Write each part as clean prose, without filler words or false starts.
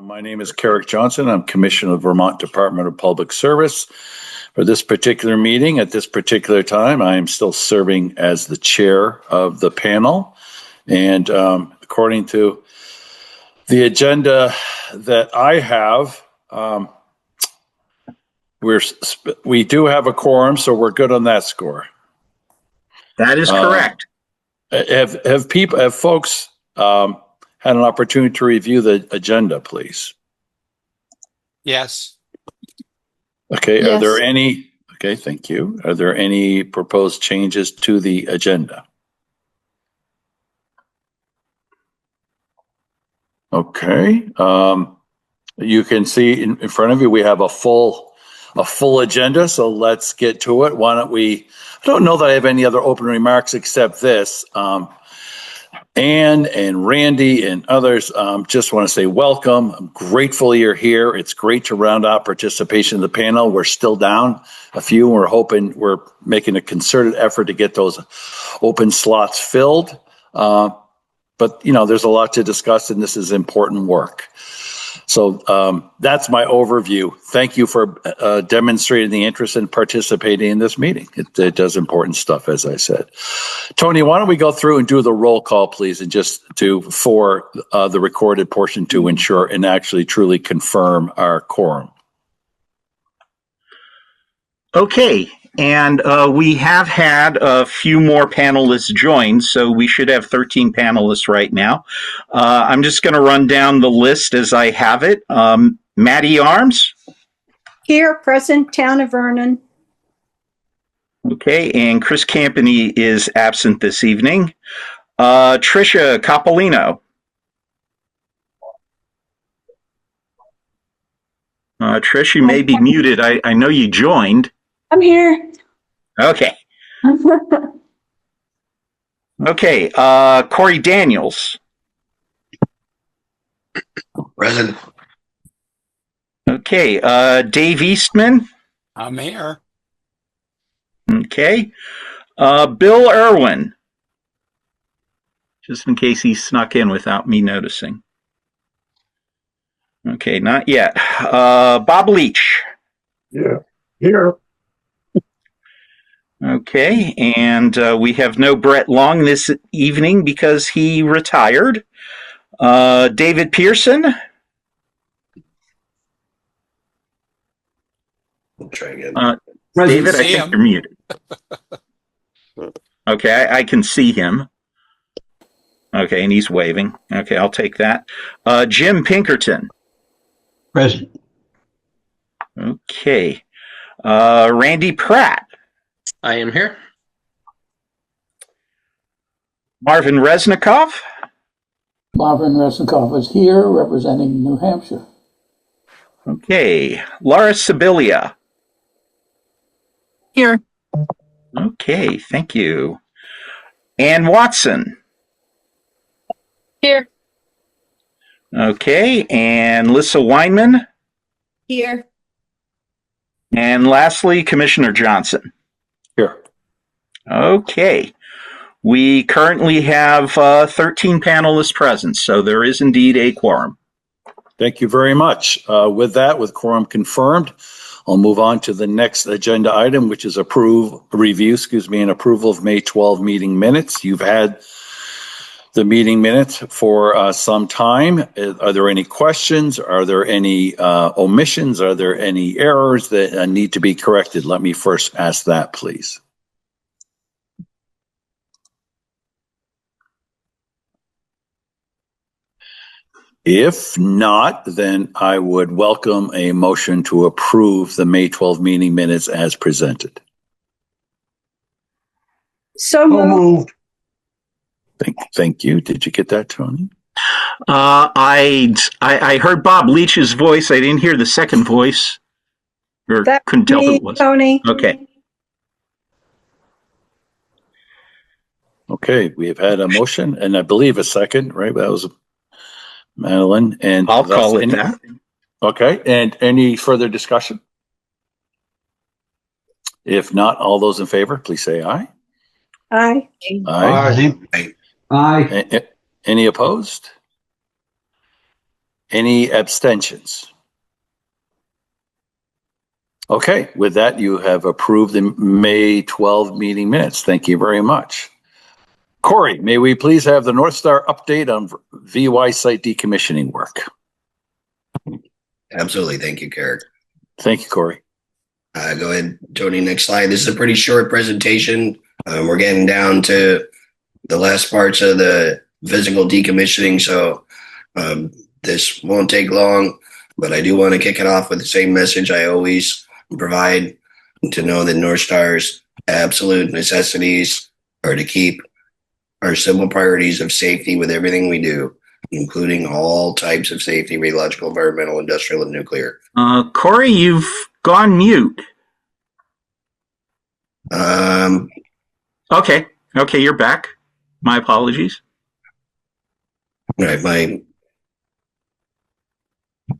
My name is Carrick Johnson. I'm Commissioner of the Vermont Department of Public Service. For this particular meeting, at this particular time, I am still serving as the chair of the panel. And according to the agenda that I have, we do have a quorum, so we're good on that score. That is correct. Have folks had an opportunity to review the agenda, please? Yes. Okay, Yes. Are there any, okay, thank you. Are there any proposed changes to the agenda? Okay, you can see in front of you, we have a full agenda, so let's get to it. Why don't we, I don't know that I have any other open remarks except this. Anne and Randy and others, just want to say welcome. I'm grateful you're here. It's great to round out participation in the panel. We're still down a few. We're making a concerted effort to get those open slots filled. But, you know, there's a lot to discuss, and this is important work. So that's my overview. Thank you for demonstrating the interest in participating in this meeting. It does important stuff, as I said. Tony, why don't we go through and do the roll call, please, and just for the recorded portion to ensure and actually truly confirm our quorum. Okay, and we have had a few more panelists join, so we should have 13 panelists right now. I'm just going to run down the list as I have it. Maddie Arms. Here, present, Town of Vernon. Okay, and Chris Campany is absent this evening. Tricia Coppolino. Trish, you may be muted. I know you joined. I'm here. Okay. Okay, Corey Daniels. Present. Okay, Dave Eastman. I'm here. Okay. Bill Irwin. Just in case he snuck in without me noticing. Okay, not yet. Bob Leach. Yeah. Here. Okay, and we have no Brett Long this evening because he retired. David Pearson. We'll try again. David, I think you're muted. Okay, I can see him. Okay, and he's waving. Okay, I'll take that. Jim Pinkerton. Present. Okay. Randy Pratt. I am here. Marvin Resnikoff. Marvin Resnikoff is here representing New Hampshire. Okay. Laura Sibilia. Here. Okay, thank you. Ann Watson. Here. Okay, and Lissa Weinman. Here. And lastly, Commissioner Johnson. Here. Okay. We currently have 13 panelists present, so there is indeed a quorum. Thank you very much. With that, with quorum confirmed, I'll move on to the next agenda item, which is review and approval of May 12 meeting minutes. You've had the meeting minutes for some time. Are there any questions? Are there any omissions? Are there any errors that need to be corrected? Let me first ask that, please. If not, then I would welcome a motion to approve the May 12 meeting minutes as presented. So moved. Thank you. Did you get that, Tony? I heard Bob Leach's voice. I didn't hear the second voice. Or That's couldn't tell who me, it was. Tony. Okay. Okay, we have had a motion and I believe a second, right? That was Madeline. And I'll call it that. Okay, and any further discussion? If not, all those in favor, please say aye. Aye. Aye. Aye. Any opposed? Any abstentions? Okay, with that, you have approved the May 12 meeting minutes. Thank you very much. Corey, may we please have the NorthStar update on VY site decommissioning work? Absolutely. Thank you, Carrick. Thank you, Corey. Go ahead, Tony. Next slide. This is a pretty short presentation. We're getting down to the last parts of the physical decommissioning, so this won't take long, but I do want to kick it off with the same message I always provide, to know that NorthStar's absolute necessities are to keep our simple priorities of safety with everything we do, including all types of safety: radiological, environmental, industrial, and nuclear. Corey, you've gone mute. Okay, you're back. My apologies. All right,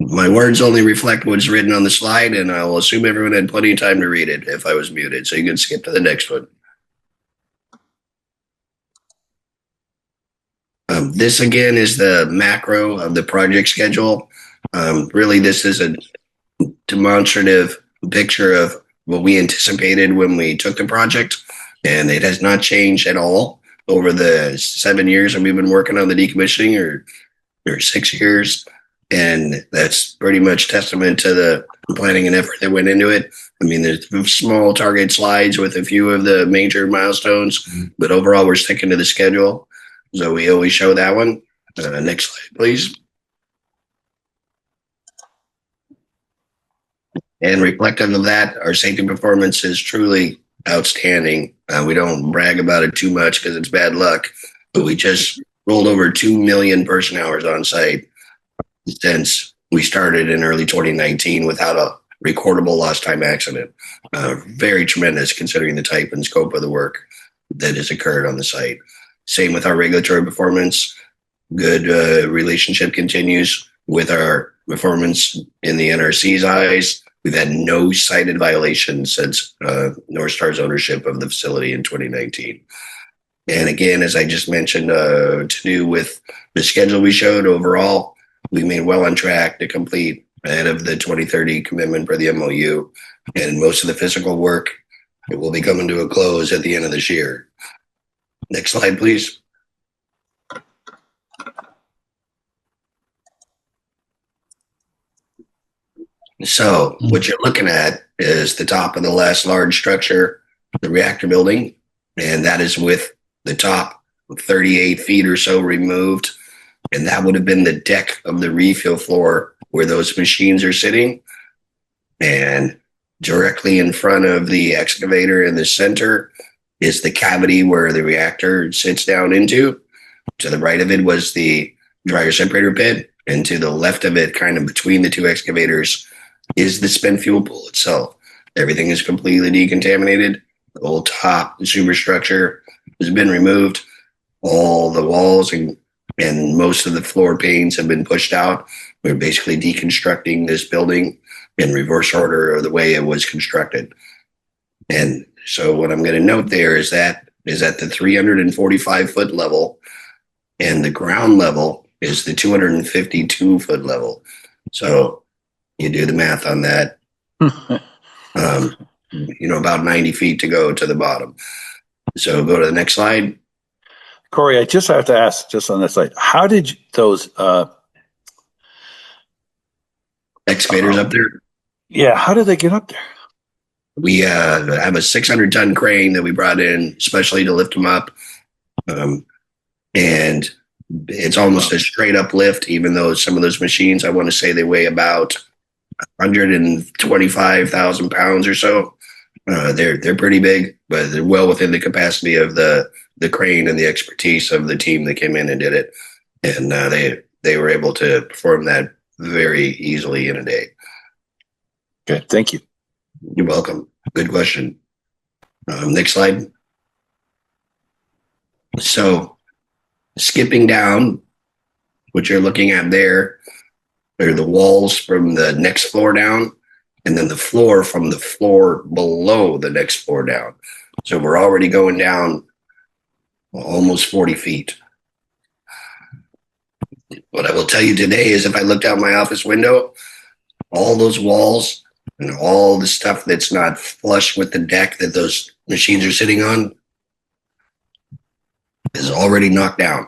my words only reflect what's written on the slide, and I'll assume everyone had plenty of time to read it if I was muted, so you can skip to the next one. This again is the macro of the project schedule. Really, this is a demonstrative picture of what we anticipated when we took the project, and it has not changed at all over the 7 years that we've been working on the decommissioning, or 6 years. And that's pretty much testament to the planning and effort that went into it. I mean, there's small target slides with a few of the major milestones, but overall we're sticking to the schedule. So we always show that one. Next slide, please. And reflective of that, our safety performance is truly outstanding. We don't brag about it too much because it's bad luck, but we just rolled over 2 million person hours on site since we started in early 2019 without a recordable lost time accident. Very tremendous considering the type and scope of the work that has occurred on the site. Same with our regulatory performance. Good relationship continues with our performance in the NRC's eyes. We've had no cited violations since NorthStar's ownership of the facility in 2019. And again, as I just mentioned, to do with the schedule we showed overall, we made well on track to complete ahead of the 2030 commitment for the MOU. And most of the physical work, it will be coming to a close at the end of this year. Next slide, please. So what you're looking at is the top of the last large structure, the reactor building, and that is with the top 38 feet or so removed. And that would have been the deck of the refuel floor where those machines are sitting. And directly in front of the excavator in the center is the cavity where the reactor sits down into. To the right of it was the dryer separator pit. And to the left of it, kind of between the two excavators, is the spent fuel pool itself. Everything is completely decontaminated. The whole top, the superstructure has been removed. All the walls and most of the floor panes have been pushed out. We're basically deconstructing this building in reverse order of the way it was constructed. And so what I'm going to note there is that is at the 345-foot level, and the ground level is the 252-foot level. So you do the math on that. About 90 feet to go to the bottom. So go to the next slide. Corey, I just have to ask, just on this slide, how did those excavators up there? Yeah, how did they get up there? We have a 600-ton crane that we brought in especially to lift them up. And it's almost a straight up lift, even though some of those machines, I want to say they weigh about 125,000 pounds or so. They're pretty big, but they're well within the capacity of the crane and the expertise of the team that came in and did it. And they were able to perform that very easily in a day. Okay, thank you. You're welcome. Good question. Next slide. So skipping down, what you're looking at there are the walls from the next floor down, and then the floor from the floor below the next floor down. So we're already going down almost 40 feet. What I will tell you today is if I looked out my office window, all those walls and all the stuff that's not flush with the deck that those machines are sitting on is already knocked down.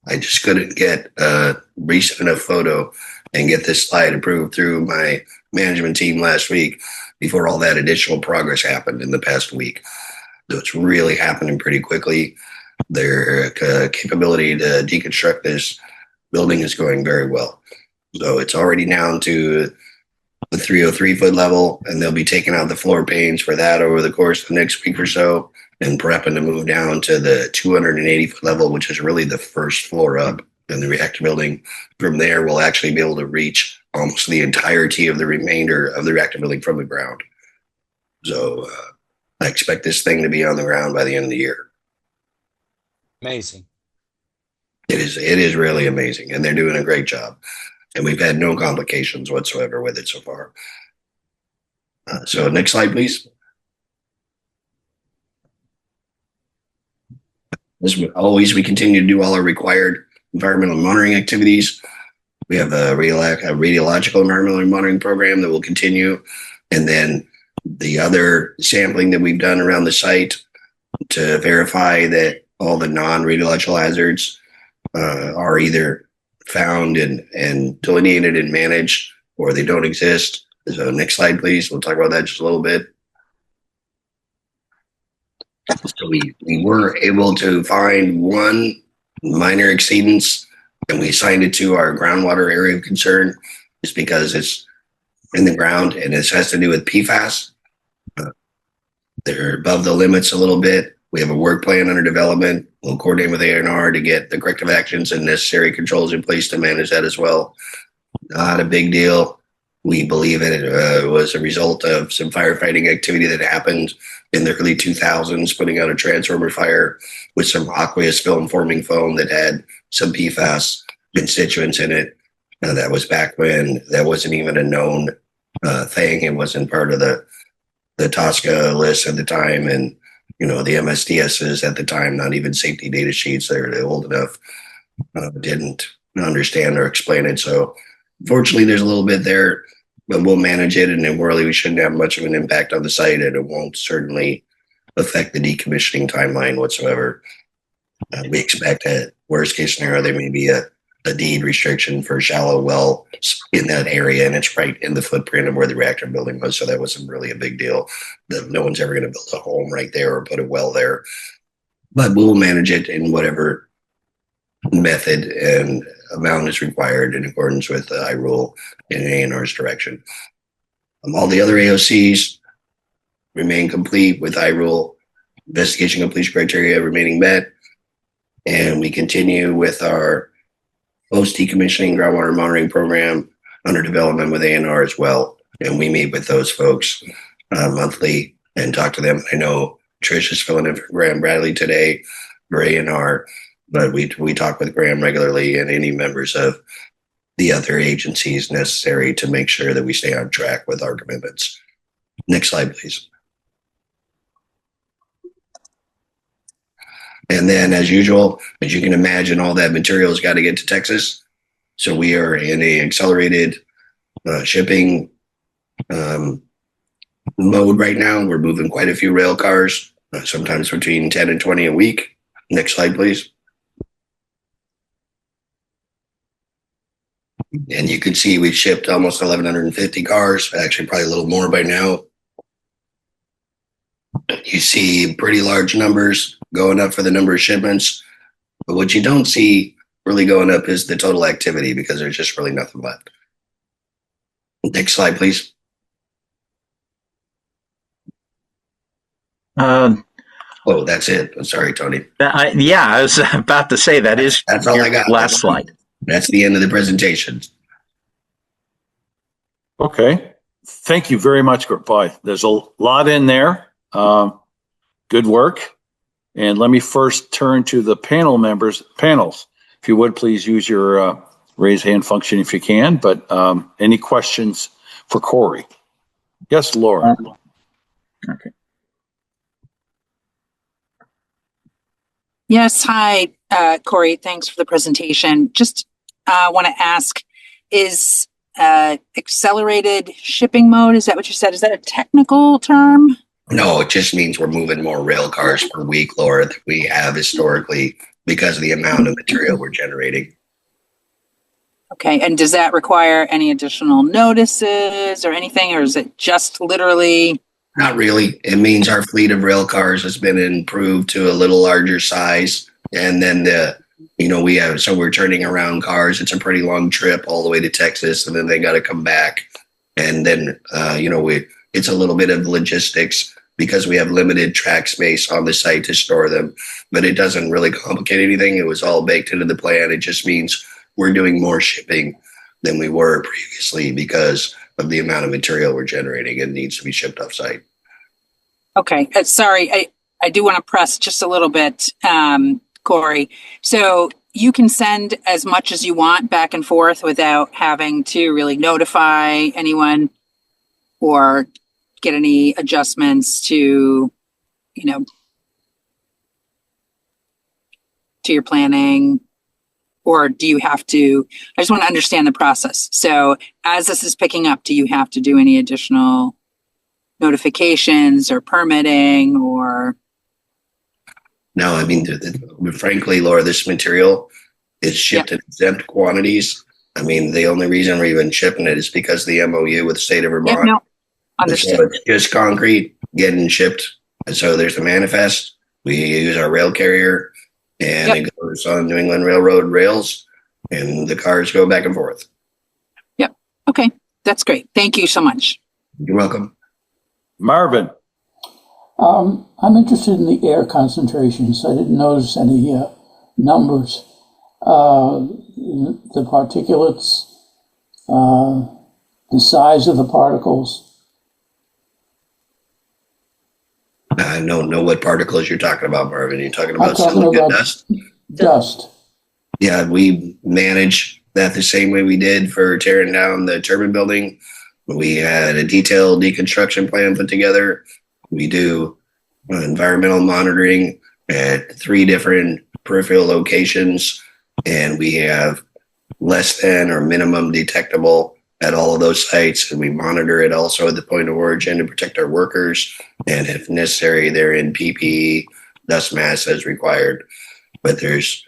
I just couldn't get a recent enough photo and get this slide approved through my management team last week before all that additional progress happened in the past week. So it's really happening pretty quickly. Their capability to deconstruct this building is going very well. So it's already down to the 303-foot level, and they'll be taking out the floor panes for that over the course of the next week or so, and prepping to move down to the 280-foot level, which is really the first floor up in the reactor building. From there, we'll actually be able to reach almost the entirety of the remainder of the reactor building from the ground. So I expect this thing to be on the ground by the end of the year. Amazing. It is really amazing, and they're doing a great job. And we've had no complications whatsoever with it so far. So next slide, please. As always, we continue to do all our required environmental monitoring activities. We have a radiological environmental monitoring program that will continue. And then the other sampling that we've done around the site to verify that all the non-radiological hazards are either found and delineated and managed, or they don't exist. So next slide, please. We'll talk about that just a little bit. So we were able to find one minor exceedance, and we assigned it to our groundwater area of concern, just because it's in the ground and it has to do with PFAS. They're above the limits a little bit. We have a work plan under development. We'll coordinate with A&R to get the corrective actions and necessary controls in place to manage that as well. Not a big deal. We believe it was a result of some firefighting activity that happened in the early 2000s, putting out a transformer fire with some aqueous film forming foam that had some PFAS constituents in it. That was back when that wasn't even a known thing. It wasn't part of the TSCA list at the time, and the MSDSs at the time, not even safety data sheets. They're old enough, didn't understand or explain it. So fortunately, there's a little bit there, but we'll manage it, and then really we shouldn't have much of an impact on the site, and it won't certainly affect the decommissioning timeline whatsoever. We expect that worst case scenario, there may be a deed restriction for shallow well in that area, and it's right in the footprint of where the reactor building was. So that wasn't really a big deal. No one's ever going to build a home right there or put a well there, but we'll manage it in whatever method and amount is required in accordance with the IRULE and A&R's direction. All the other AOCs remain complete with IRULE investigation completion criteria remaining met, and we continue with our post-decommissioning groundwater monitoring program under development with A&R as well. And we meet with those folks monthly and talk to them. I know Trish is filling in for Graham Bradley today for A&R, but we talk with Graham regularly and any members of the other agencies necessary to make sure that we stay on track with our commitments. Next slide, please. And then, as usual, as you can imagine, all that material has got to get to Texas. So we are in a accelerated shipping mode right now. We're moving quite a few rail cars, sometimes between 10 and 20 a week. Next slide, please. And you can see we've shipped almost 1,150 cars, actually probably a little more by now. You see pretty large numbers going up for the number of shipments, but what you don't see really going up is the total activity, because there's just really nothing left. Next slide, please. Oh, that's it. I'm sorry, Tony. I was about to say that's all I got. Last slide. That's the end of the presentation. Okay. Thank you very much, Boy. There's a lot in there. Good work. And let me first turn to the panels. If you would, please use your raise hand function if you can. But any questions for Corey? Yes, Laura. Okay. Yes, hi, Corey. Thanks for the presentation. Just want to ask, is accelerated shipping mode, is that what you said? Is that a technical term? No, it just means we're moving more rail cars per week, Laura, than we have historically because of the amount of material we're generating. Okay, and does that require any additional notices or anything, or is it just literally? Not really. It means our fleet of rail cars has been improved to a little larger size. And then we're turning around cars. It's a pretty long trip all the way to Texas, and then they got to come back. And then, it's a little bit of logistics because we have limited track space on the site to store them, but it doesn't really complicate anything. It was all baked into the plan. It just means we're doing more shipping than we were previously because of the amount of material we're generating. It needs to be shipped off site. Okay, sorry, I do want to press just a little bit, Corey. So you can send as much as you want back and forth without having to really notify anyone or get any adjustments to your planning, or do you have to? I just want to understand the process. So as this is picking up, do you have to do any additional notifications or permitting or? No, I mean, frankly, Laura, this material is shipped in exempt quantities. I mean, the only reason we're even shipping it is because of the MOU with the state of Vermont. No, understood. So it's just concrete getting shipped. And so there's the manifest. We use our rail carrier, and it goes on New England Railroad rails, and the cars go back and forth. Yep. Okay, that's great. Thank you so much. You're welcome. Marvin. I'm interested in the air concentrations. I didn't notice any numbers. The particulates, the size of the particles. I don't know what particles you're talking about, Marvin. You're talking about silica dust? Dust. Yeah, we manage that the same way we did for tearing down the turbine building. We had a detailed deconstruction plan put together. We do environmental monitoring at 3 different peripheral locations, and we have less than or minimum detectable at all of those sites, and we monitor it also at the point of origin to protect our workers, and if necessary, they're in PPE, dust mask as required. But there's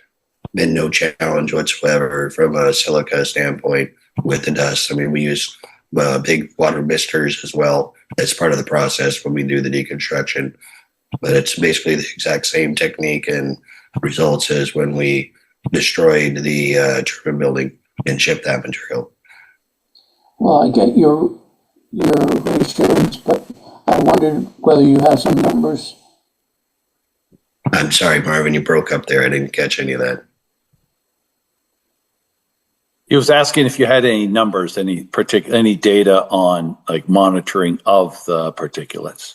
been no challenge whatsoever from a silica standpoint with the dust. I mean, we use big water misters as well as part of the process when we do the deconstruction, but it's basically the exact same technique and results as when we destroyed the turbine building and shipped that material. Well, I get your reassurance, but I wondered whether you have some numbers. I'm sorry, Marvin, you broke up there. I didn't catch any of that. He was asking if you had any numbers, any data on like monitoring of the particulates.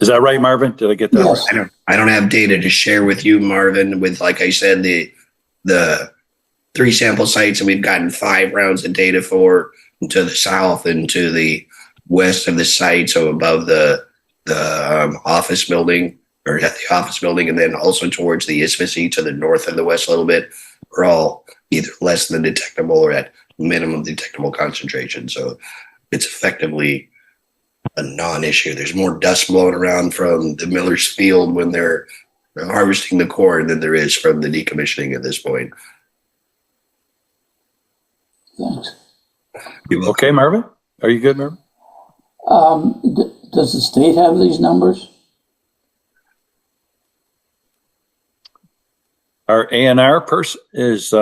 Is that right, Marvin? Did I get that Yes. right? I don't have data to share with you, Marvin, with, like I said, the 3 sample sites that we've gotten 5 rounds of data for to the south and to the west of the site. So above the office building, or at the office building, and then also towards the isthmus to the north and the west a little bit, we're all either less than detectable or at minimum detectable concentration. So it's effectively a non-issue. There's more dust blowing around from the miller's field when they're harvesting the corn than there is from the decommissioning at this point. Thanks. Okay, Marvin? Are you good, Marvin? Does the state have these numbers? Our A&R person is,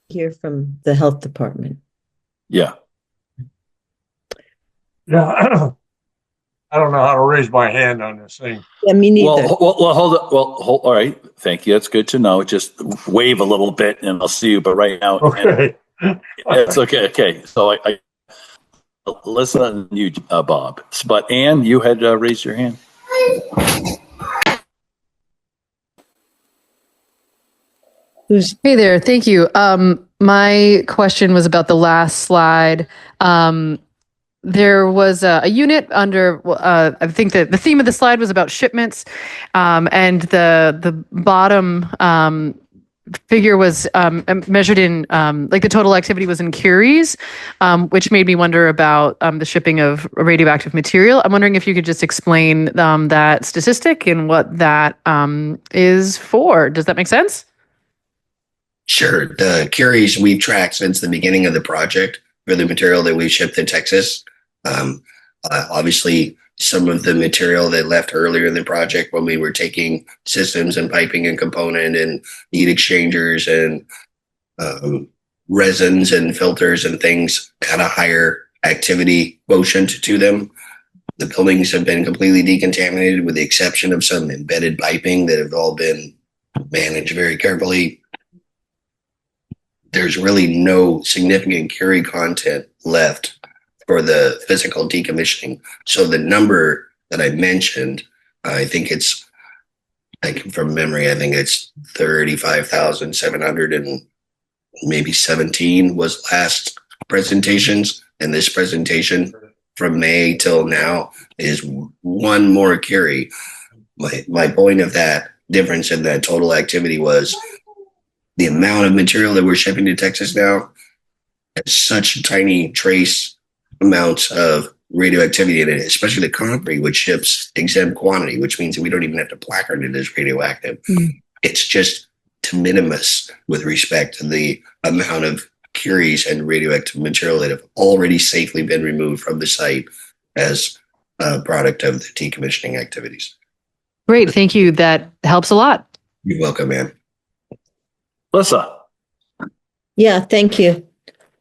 Here from the health department. yeah. Yeah, I don't know how to raise my hand on this thing. Yeah, me neither. Well, hold it. Well, all right. Thank you. That's good to know. Just wave a little bit and I'll see you. But right now, Okay. it's okay. Okay. So I listen to you, Bob. But Ann, you had raised your hand. Hey there. Thank you. My question was about the last slide. There was a unit under, I think that the theme of the slide was about shipments, and the bottom figure was measured in, like the total activity was in curies, which made me wonder about the shipping of radioactive material. I'm wondering if you could just explain that statistic and what that is for. Does that make sense? Sure. The curies we've tracked since the beginning of the project for the material that we shipped to Texas. Obviously, some of the material that left earlier in the project when we were taking systems and piping and component and heat exchangers and resins and filters and things had a higher activity quotient to them. The buildings have been completely decontaminated with the exception of some embedded piping that have all been managed very carefully. There's really no significant curie content left for the physical decommissioning. So the number that I mentioned, I think it's, like from memory, I think it's 35,700 and maybe 17 was last presentations. And this presentation from May till now is one more curie. My point of that difference in that total activity was the amount of material that we're shipping to Texas now has such tiny trace amounts of radioactivity in it, especially the concrete, which ships exempt quantity, which means that we don't even have to placard it as radioactive. It's just de minimis with respect to the amount of curies and radioactive material that have already safely been removed from the site as a product of the decommissioning activities. Great, thank you. That helps a lot. You're welcome, ma'am. Lisa. Yeah, thank you.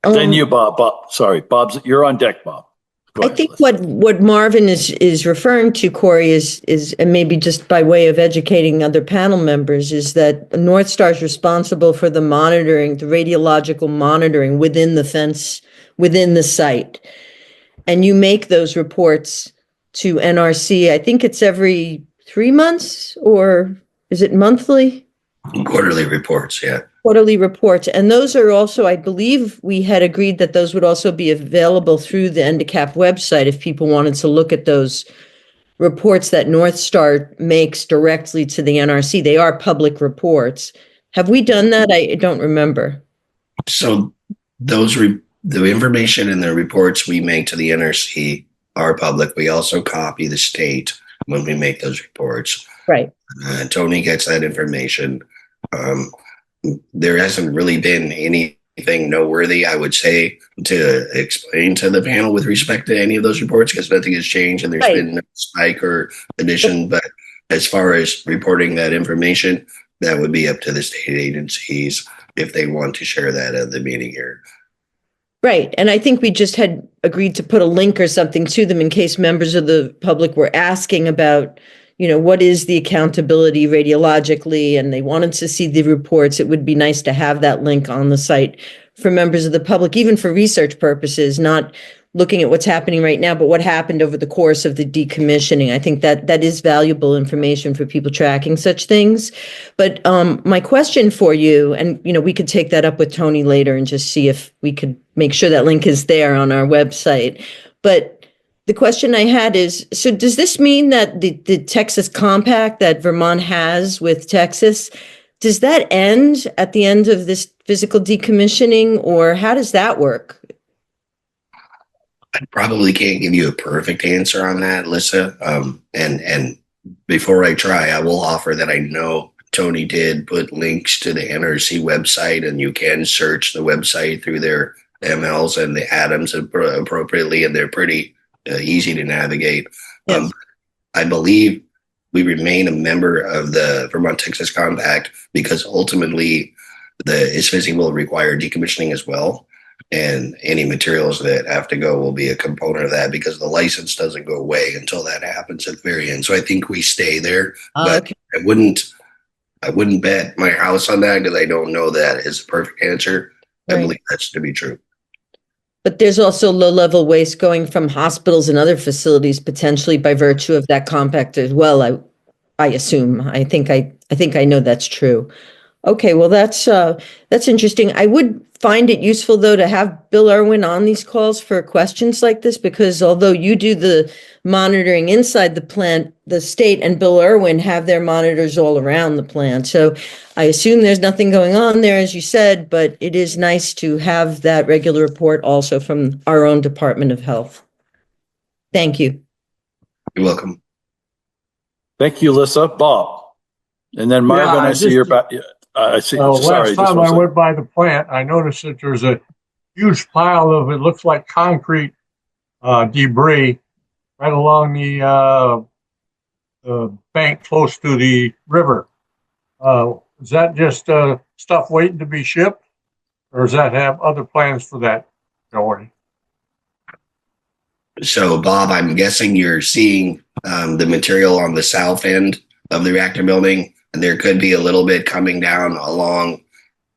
Then you, Bob. Sorry, Bob's. You're on deck, Bob. I think what Marvin is referring to, Corey, is and maybe just by way of educating other panel members, is that NorthStar is responsible for the monitoring, the radiological monitoring within the fence, within the site. And you make those reports to NRC. I think it's every 3 months, or is it monthly? Quarterly reports, yeah. Quarterly reports. And those are also, I believe we had agreed that those would also be available through the NDCAP website if people wanted to look at those reports that NorthStar makes directly to the NRC. They are public reports. Have we done that? I don't remember. So those the information and the reports we make to the NRC are public. We also copy the state when we make those reports. Right. Tony gets that information. There hasn't really been anything noteworthy, I would say, to explain to the panel with respect to any of those reports because nothing has changed and there's been no spike or addition. But as far as reporting that information, that would be up to the state agencies if they want to share that at the meeting here. Right. And I think we just had agreed to put a link or something to them in case members of the public were asking about, you know, what is the accountability radiologically, and they wanted to see the reports. It would be nice to have that link on the site for members of the public, even for research purposes, not looking at what's happening right now, but what happened over the course of the decommissioning. I think that is valuable information for people tracking such things. But my question for you, and you know, we could take that up with Tony later and just see if we could make sure that link is there on our website. But the question I had is, so does this mean that the Texas compact that Vermont has with Texas, does that end at the end of this physical decommissioning, or how does that work? I probably can't give you a perfect answer on that, Lisa. And before I try, I will offer that I know Tony did put links to the NRC website, and you can search the website through their MLs and the atoms appropriately, and they're pretty easy to navigate. Yes. I believe we remain a member of the Vermont Texas Compact because ultimately the ISFSI will require decommissioning as well. And any materials that have to go will be a component of that because the license doesn't go away until that happens at the very end. So I think we stay there, but okay. I wouldn't bet my house on that because I don't know that is a perfect answer. Right. I believe that's to be true. But there's also low-level waste going from hospitals and other facilities potentially by virtue of that compact as well. I assume. I think I know that's true. Okay, well, that's interesting. I would find it useful, though, to have Bill Irwin on these calls for questions like this, because although you do the monitoring inside the plant, the state and Bill Irwin have their monitors all around the plant. So I assume there's nothing going on there, as you said, but it is nice to have that regular report also from our own Department of Health. Thank you. You're welcome. Thank you, Lissa. Bob. And then Marvin, Yeah, I see your back. I see. Last time I went by the plant, I noticed that there's a huge pile of, it looks like concrete debris right along the bank close to the river. Is that just stuff waiting to be shipped, or does that have other plans for that going? So, Bob, I'm guessing you're seeing the material on the south end of the reactor building, and there could be a little bit coming down along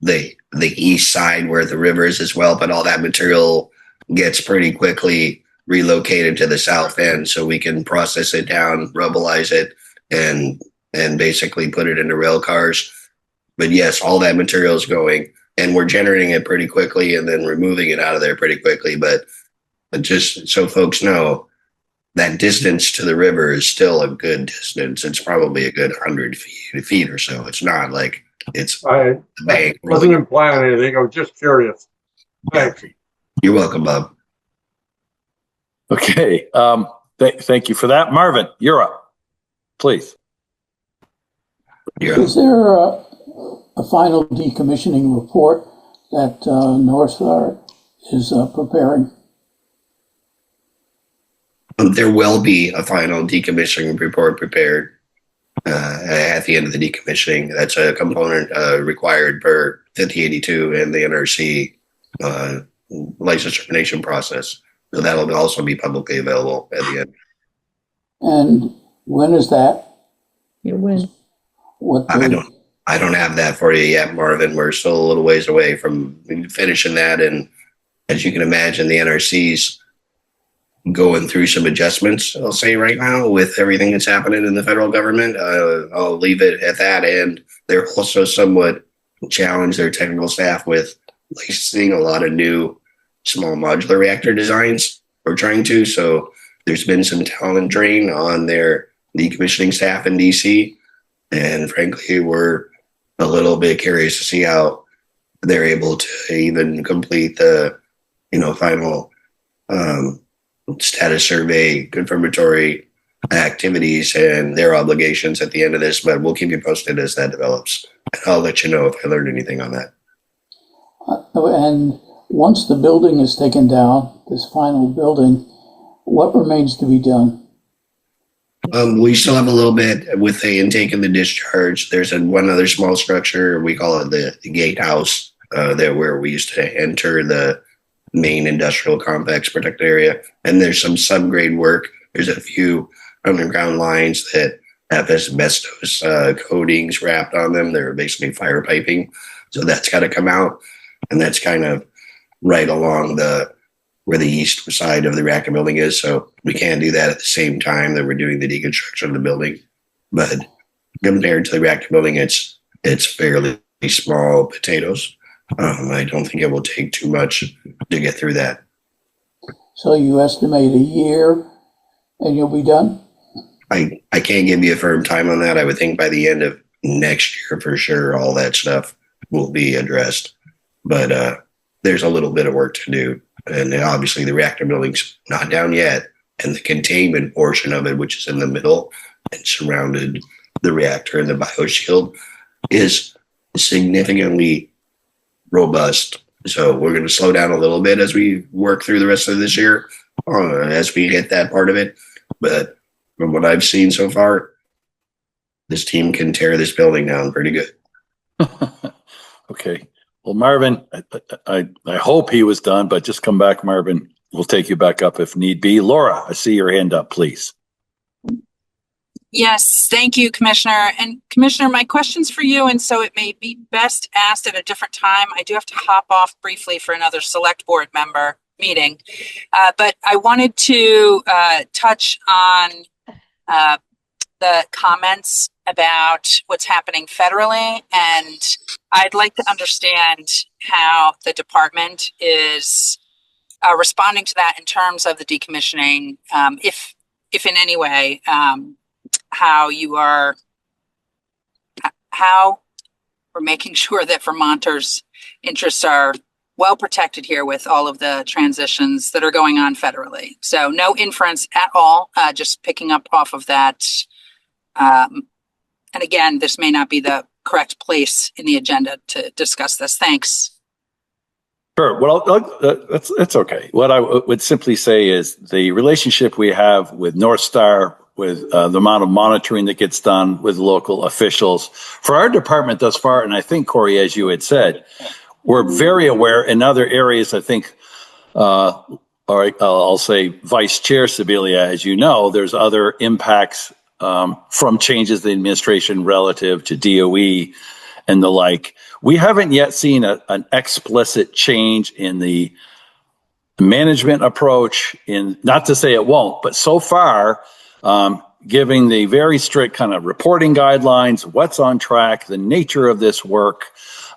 the east side where the river is as well, but all that material gets pretty quickly relocated to the south end, so we can process it down, rubblize it, and basically put it into rail cars. But yes, all that material is going, and we're generating it pretty quickly and then removing it out of there pretty quickly. But just so folks know, that distance to the river is still a good distance. It's probably a good 100 feet or so. It's not like it's I wasn't implying anything. I was just curious. Thanks. You're welcome, Bob. Okay. Thank you for that. Marvin, you're up. Please. Is there a final decommissioning report that NorthStar is preparing? There will be a final decommissioning report prepared at the end of the decommissioning. That's a component required per 5082 and the NRC license termination process. So that'll also be publicly available at the end. And when is that? When? I don't have that for you yet, Marvin. We're still a little ways away from finishing that. And as you can imagine, the NRC's going through some adjustments, I'll say right now, with everything that's happening in the federal government. I'll leave it at that. And they're also somewhat challenged their technical staff with licensing a lot of new small modular reactor designs. We're trying to. So there's been some talent drain on their decommissioning staff in DC. And frankly, we're a little bit curious to see how they're able to even complete the, final status survey, confirmatory activities, and their obligations at the end of this. But we'll keep you posted as that develops. And I'll let you know if I learned anything on that. And once the building is taken down, this final building, what remains to be done? We still have a little bit with the intake and the discharge. There's one other small structure. We call it the gatehouse, there where we used to enter the main industrial complex protected area. And there's some subgrade work. There's a few underground lines that have asbestos coatings wrapped on them. They're basically fire piping. So that's got to come out. And that's kind of right along where the east side of the reactor building is. So we can't do that at the same time that we're doing the deconstruction of the building. But compared to the reactor building, it's fairly small potatoes. I don't think it will take too much to get through that. So you estimate a year and you'll be done? I can't give you a firm time on that. I would think by the end of next year, for sure, all that stuff will be addressed. But there's a little bit of work to do. And obviously the reactor building's not down yet. And the containment portion of it, which is in the middle and surrounded the reactor and the bioshield, is significantly robust. So we're going to slow down a little bit as we work through the rest of this year, as we hit that part of it. But from what I've seen so far, this team can tear this building down pretty good. Okay. Well, Marvin, I hope he was done, but just come back, Marvin. We'll take you back up if need be. Laura, I see your hand up, please. Yes, thank you, Commissioner. And Commissioner, my question's for you, and so it may be best asked at a different time. I do have to hop off briefly for another select board member meeting. But I wanted to touch on the comments about what's happening federally, and I'd like to understand how the department is responding to that in terms of the decommissioning, if in any way, how we're making sure that Vermonters' interests are well protected here with all of the transitions that are going on federally. So no inference at all, just picking up off of that. And again, this may not be the correct place in the agenda to discuss this. Thanks. Sure. Well, that's okay. What I would simply say is the relationship we have with NorthStar, with the amount of monitoring that gets done with local officials for our department thus far. And I think, Corey, as you had said, we're very aware in other areas. I think, I'll say Vice Chair Sibilia, as you know, there's other impacts from changes in the administration relative to DOE and the like. We haven't yet seen an explicit change in the management approach, not to say it won't, but so far, giving the very strict kind of reporting guidelines, what's on track, the nature of this work,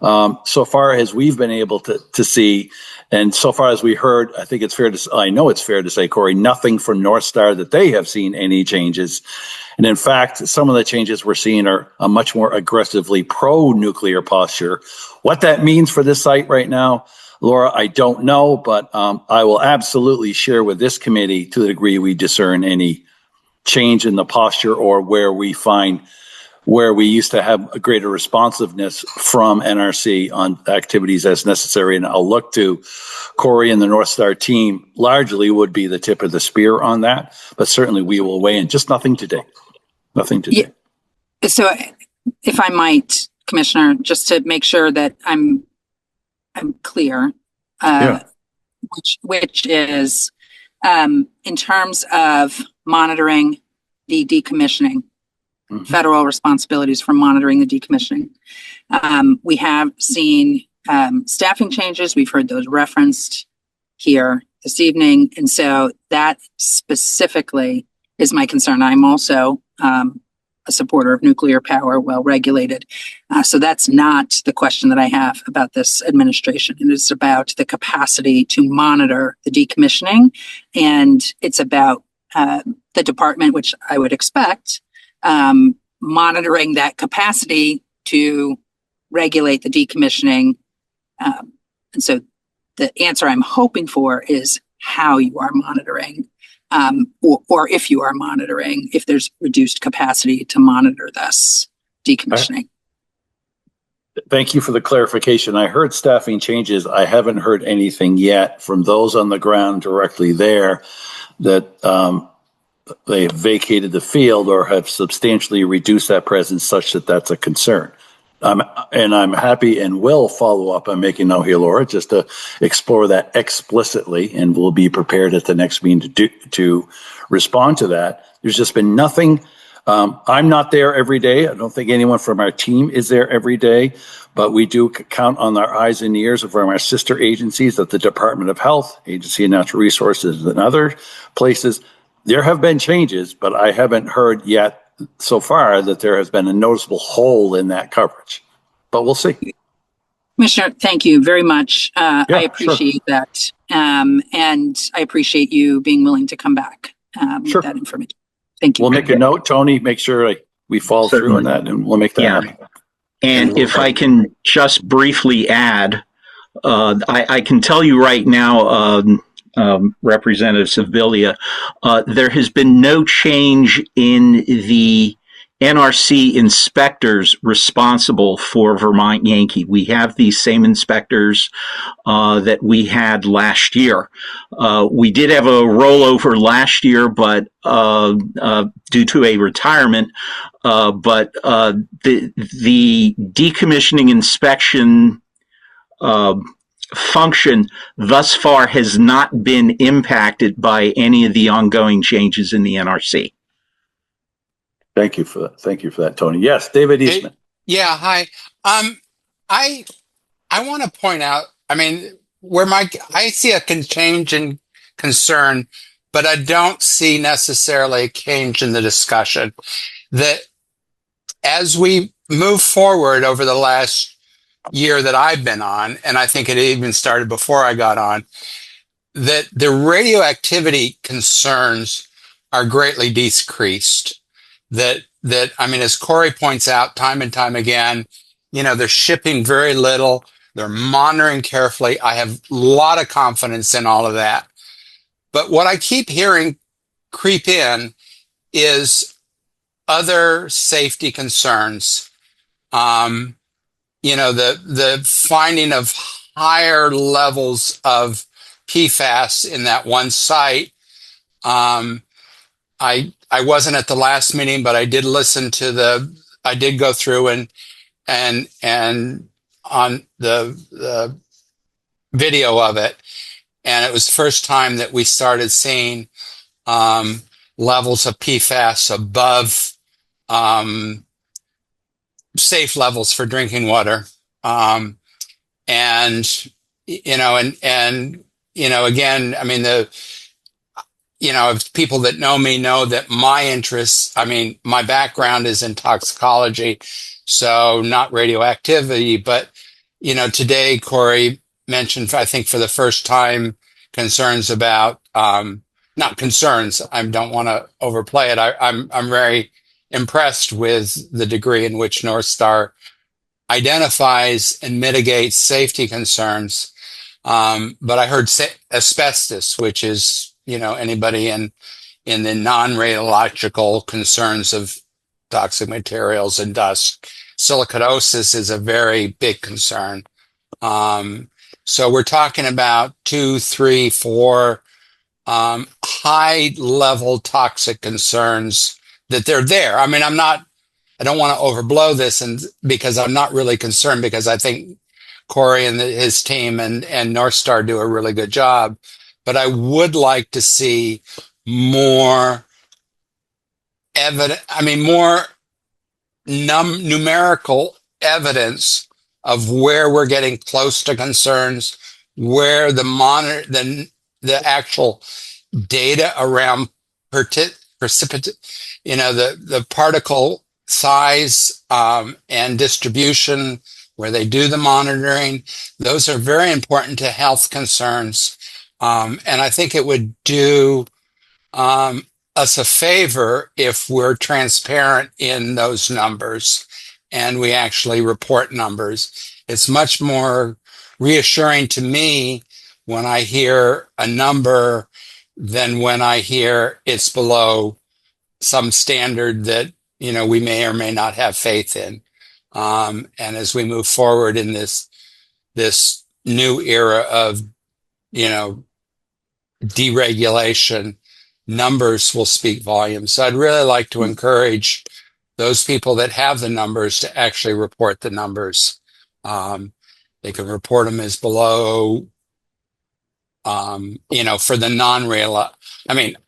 so far as we've been able to see, and so far as we heard, I think it's fair to, I know it's fair to say, Corey, nothing from NorthStar that they have seen any changes. And in fact, some of the changes we're seeing are a much more aggressively pro-nuclear posture. What that means for this site right now, Laura, I don't know, but I will absolutely share with this committee to the degree we discern any change in the posture or where we used to have a greater responsiveness from NRC on activities as necessary. And I'll look to Corey and the NorthStar team largely would be the tip of the spear on that, but certainly we will weigh in. Just nothing today. Nothing today. Yeah. So if I might, Commissioner, just to make sure that I'm clear, which is in terms of monitoring the decommissioning, federal responsibilities for monitoring the decommissioning. We have seen staffing changes. We've heard those referenced here this evening. And so that specifically is my concern. I'm also a supporter of nuclear power, well regulated. So that's not the question that I have about this administration. It is about the capacity to monitor the decommissioning. And it's about the department, which I would expect, monitoring that capacity to regulate the decommissioning. And so the answer I'm hoping for is how you are monitoring, or if you are monitoring, if there's reduced capacity to monitor this decommissioning. Thank you for the clarification. I heard staffing changes. I haven't heard anything yet from those on the ground directly there that they have vacated the field or have substantially reduced that presence such that that's a concern. And I'm happy and will follow up on making note here, Laura, just to explore that explicitly, and we'll be prepared at the next meeting to respond to that. There's just been nothing. I'm not there every day. I don't think anyone from our team is there every day, but we do count on our eyes and ears from our sister agencies at the Department of Health, Agency of Natural Resources, and other places. There have been changes, but I haven't heard yet so far that there has been a noticeable hole in that coverage, but we'll see. Commissioner, thank you very much. I appreciate that. And I appreciate you being willing to come back with that information. Thank you. We'll make a note, Tony, make sure we follow through on that, and we'll make that happen. And if I can just briefly add, I can tell you right now, Representative Sibilia, there has been no change in the NRC inspectors responsible for Vermont Yankee. We have these same inspectors that we had last year. We did have a rollover last year, but due to a retirement, but the decommissioning inspection function thus far has not been impacted by any of the ongoing changes in the NRC. Thank you for that. Thank you for that, Tony. Yes, David Eastman. Yeah, hi. I want to point out, I mean, I see a change in concern, but I don't see necessarily a change in the discussion. that as we move forward over the last year that I've been on, and I think it even started before I got on, that the radioactivity concerns are greatly decreased. That I mean, as Corey points out time and time again, they're shipping very little. They're monitoring carefully. I have a lot of confidence in all of that. But what I keep hearing creep in is other safety concerns. The finding of higher levels of PFAS in that one site. I wasn't at the last meeting, but I did listen to I did go through and on the video of it. And it was the first time that we started seeing levels of PFAS above safe levels for drinking water. Again, I mean, people that know me know that my interests, I mean, my background is in toxicology, so not radioactivity, but, today Corey mentioned, I think for the first time, concerns about, not concerns, I don't want to overplay it. I'm very impressed with the degree in which NorthStar identifies and mitigates safety concerns. But I heard asbestos, which is, anybody in the non-radiological concerns of toxic materials and dust. Silicosis is a very big concern. So we're talking about 2, 3, 4 high-level toxic concerns that they're there. I mean, I don't want to overblow this, because I'm not really concerned, because I think Corey and his team and NorthStar do a really good job. But I would like to see more more numerical evidence of where we're getting close to concerns, where the actual data around precipitate, the particle size and distribution, where they do the monitoring. Those are very important to health concerns. And I think it would do us a favor if we're transparent in those numbers and we actually report numbers. It's much more reassuring to me when I hear a number than when I hear it's below some standard that, we may or may not have faith in. And as we move forward in this new era of, deregulation, numbers will speak volumes. So I'd really like to encourage those people that have the numbers to actually report the numbers. They can report them as below, for the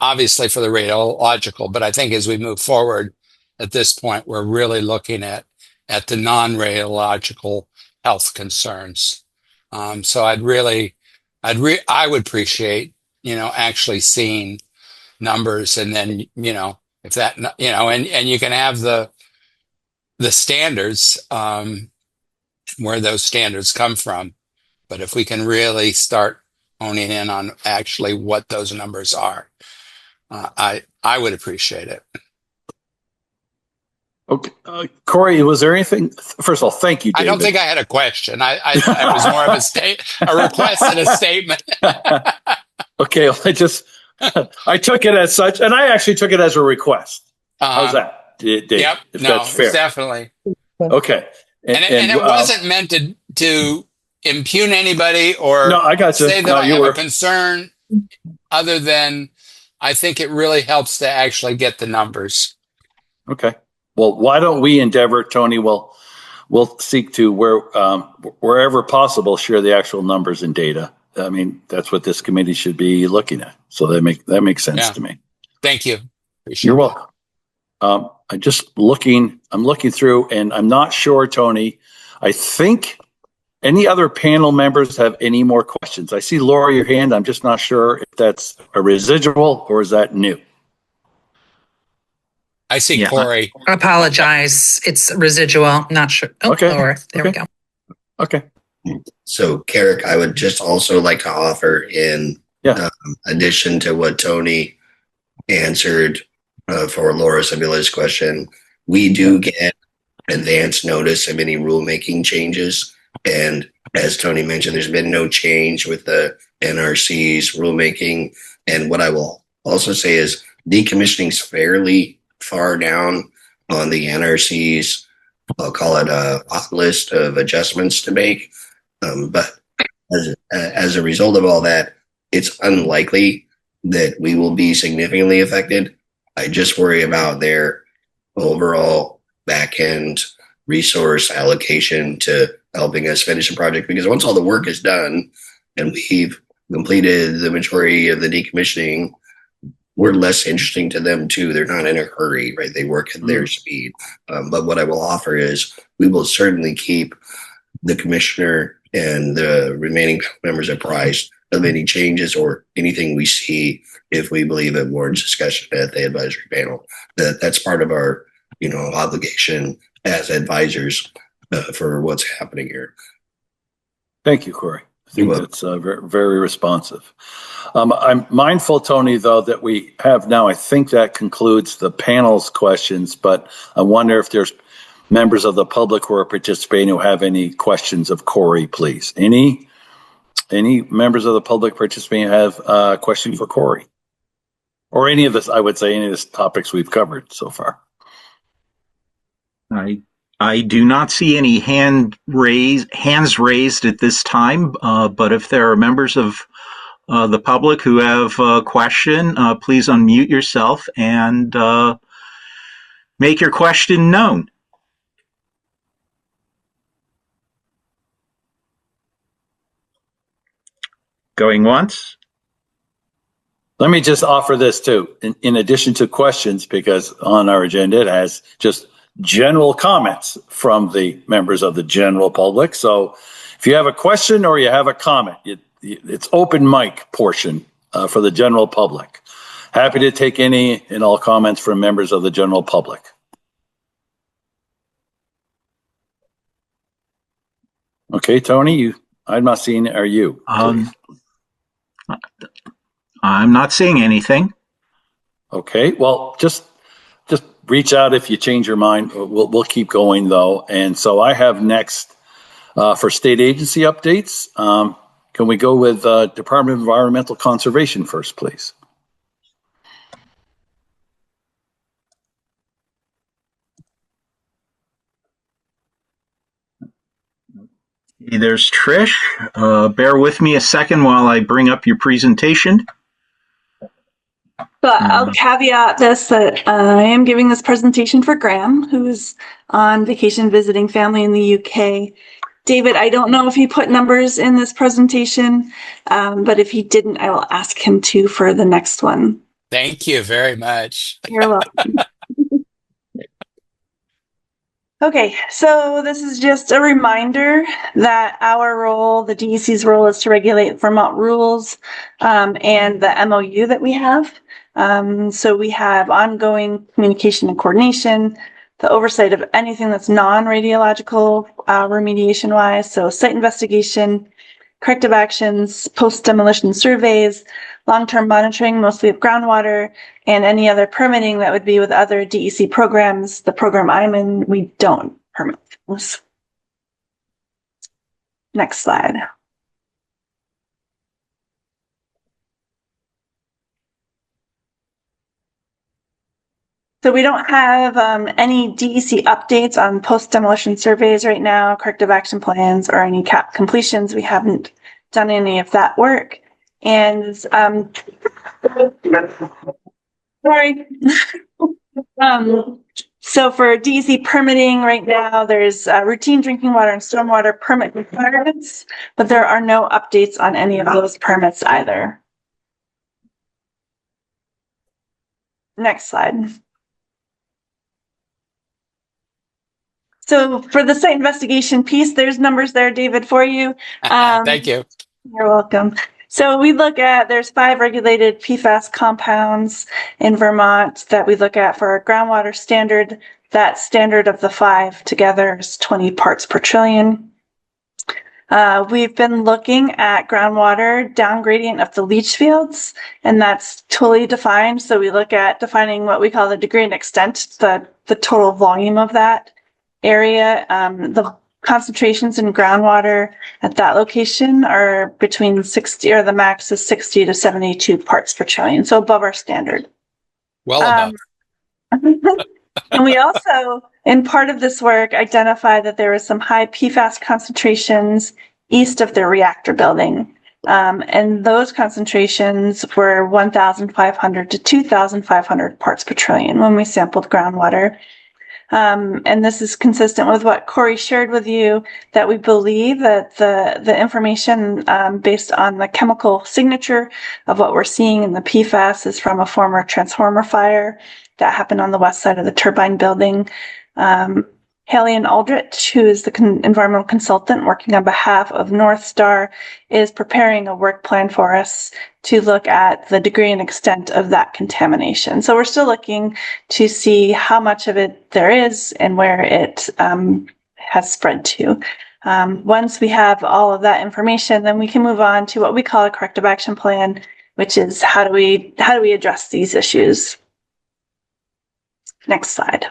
obviously for the radiological, but I think as we move forward at this point, we're really looking at the non-radiological health concerns. So I would appreciate, actually seeing numbers, and then, if that, and you can have the standards, where those standards come from. But if we can really start honing in on actually what those numbers are, I would appreciate it. Okay. Corey, was there anything? First of all, thank you, David. I don't think I had a question. I was more of a request and a statement. Okay, I took it as such, and I actually took it as a request. How's that, Dave? Yep. If no, that's fair. Definitely. Okay. And it wasn't meant to impugn anybody or I got you. say that I have a concern, other than I think it really helps to actually get the numbers. Okay. Well, why don't we endeavor, Tony? We'll seek to wherever possible share the actual numbers and data. I mean, that's what this committee should be looking at. So that makes sense to me. Thank you. Appreciate You're welcome. I'm looking through, and I'm not sure, Tony. I think any other panel members have any more questions. I see Laura, your hand. I'm just not sure if that's a residual or is that new. I see Yeah. Corey. Apologize. It's residual. Not sure. Oh, Okay. lower. There we go. Okay. So, Carrick, I would just also like to offer in addition to what Tony answered for Laura Sabila's question, we do get advance notice of any rulemaking changes. And as Tony mentioned, there's been no change with the NRC's rulemaking. And what I will also say is decommissioning is fairly far down on the NRC's, I'll call it a hot list of adjustments to make. But as a result of all that, it's unlikely that we will be significantly affected. I just worry about their overall back-end resource allocation to helping us finish the project, because once all the work is done and we've completed the majority of the decommissioning, we're less interesting to them too. They're not in a hurry, right? They work at their speed. But what I will offer is we will certainly keep the commissioner and the remaining members apprised of any changes or anything we see if we believe it warrants discussion at the advisory panel. That's part of our, obligation as advisors for what's happening here. Thank you, Corey. I think that's very responsive. I'm mindful, Tony, though, that we have now, I think that concludes the panel's questions, but I wonder if there's members of the public who are participating who have any questions of Corey, please. Any members of the public participating have a question for Corey? Or any of this, I would say, any of the topics we've covered so far. I do not see any hands raised at this time, but if there are members of the public who have a question, please unmute yourself and make your question known. Going once? Let me just offer this too, in addition to questions, because on our agenda it has just general comments from the members of the general public. So if you have a question or you have a comment, it's open mic portion for the general public. Happy to take any and all comments from members of the general public. Okay, Tony, I'm not seeing, are you? I'm not seeing anything. Okay, well, just reach out if you change your mind. We'll keep going though. And so I have next for state agency updates. Can we go with Department of Environmental Conservation first, please? There's Trish. Bear with me a second while I bring up your presentation. But I'll caveat this that I am giving this presentation for Graham, who is on vacation visiting family in the UK. David, I don't know if he put numbers in this presentation, but if he didn't, I will ask him to for the next one. Thank you very much. You're welcome. Okay, so this is just a reminder that our role, the DEC's role, is to regulate Vermont rules and the MOU that we have. So we have ongoing communication and coordination, the oversight of anything that's non-radiological remediation-wise, so site investigation, corrective actions, post-demolition surveys, long-term monitoring, mostly of groundwater, and any other permitting that would be with other DEC programs. The program I'm in, we don't permit those. Next slide. So we don't have any DEC updates on post-demolition surveys right now, corrective action plans, or any CAP completions. We haven't done any of that work. And sorry. So for DEC permitting right now, there's routine drinking water and stormwater permit requirements, but there are no updates on any of those permits either. Next slide. So for the site investigation piece, there's numbers there, David, for you. Thank you. You're welcome. So we look at, there's 5 regulated PFAS compounds in Vermont that we look at for our groundwater standard. That standard of the 5 together is 20 parts per trillion. We've been looking at groundwater down gradient of the leach fields, and that's totally defined. So we look at defining what we call the degree and extent, the total volume of that area. The concentrations in groundwater at that location are between 60, or the max is 60 to 72 parts per trillion, so above our standard. Well above. And we also, in part of this work, identified that there was some high PFAS concentrations east of the reactor building. And those concentrations were 1,500 to 2,500 parts per trillion when we sampled groundwater. And this is consistent with what Corey shared with you, that we believe that the information based on the chemical signature of what we're seeing in the PFAS is from a former transformer fire that happened on the west side of the turbine building. Haley and Aldrich, who is the environmental consultant working on behalf of NorthStar, is preparing a work plan for us to look at the degree and extent of that contamination. So we're still looking to see how much of it there is and where it has spread to. Once we have all of that information, then we can move on to what we call a corrective action plan, which is how do we address these issues. Next slide.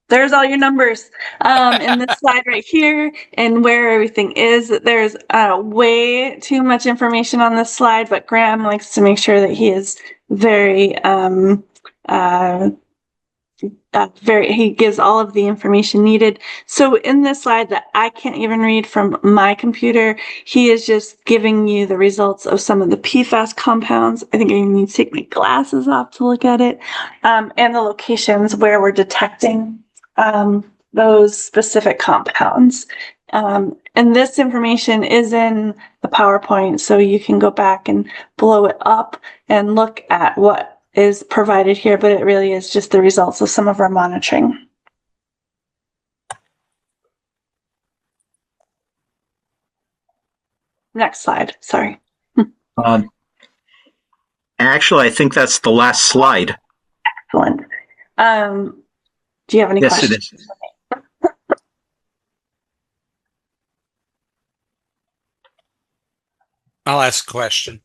There's all your numbers in this slide right here and where everything is. There's way too much information on this slide, but Graham likes to make sure that he is very he gives all of the information needed. So in this slide that I can't even read from my computer, he is just giving you the results of some of the PFAS compounds. I think I even need to take my glasses off to look at it, and the locations where we're detecting those specific compounds. And this information is in the PowerPoint, so you can go back and blow it up and look at what is provided here, but it really is just the results of some of our monitoring. Next slide, sorry. Actually, I think that's the last slide. Excellent. Do you have any questions? Yes, it is. I'll ask a question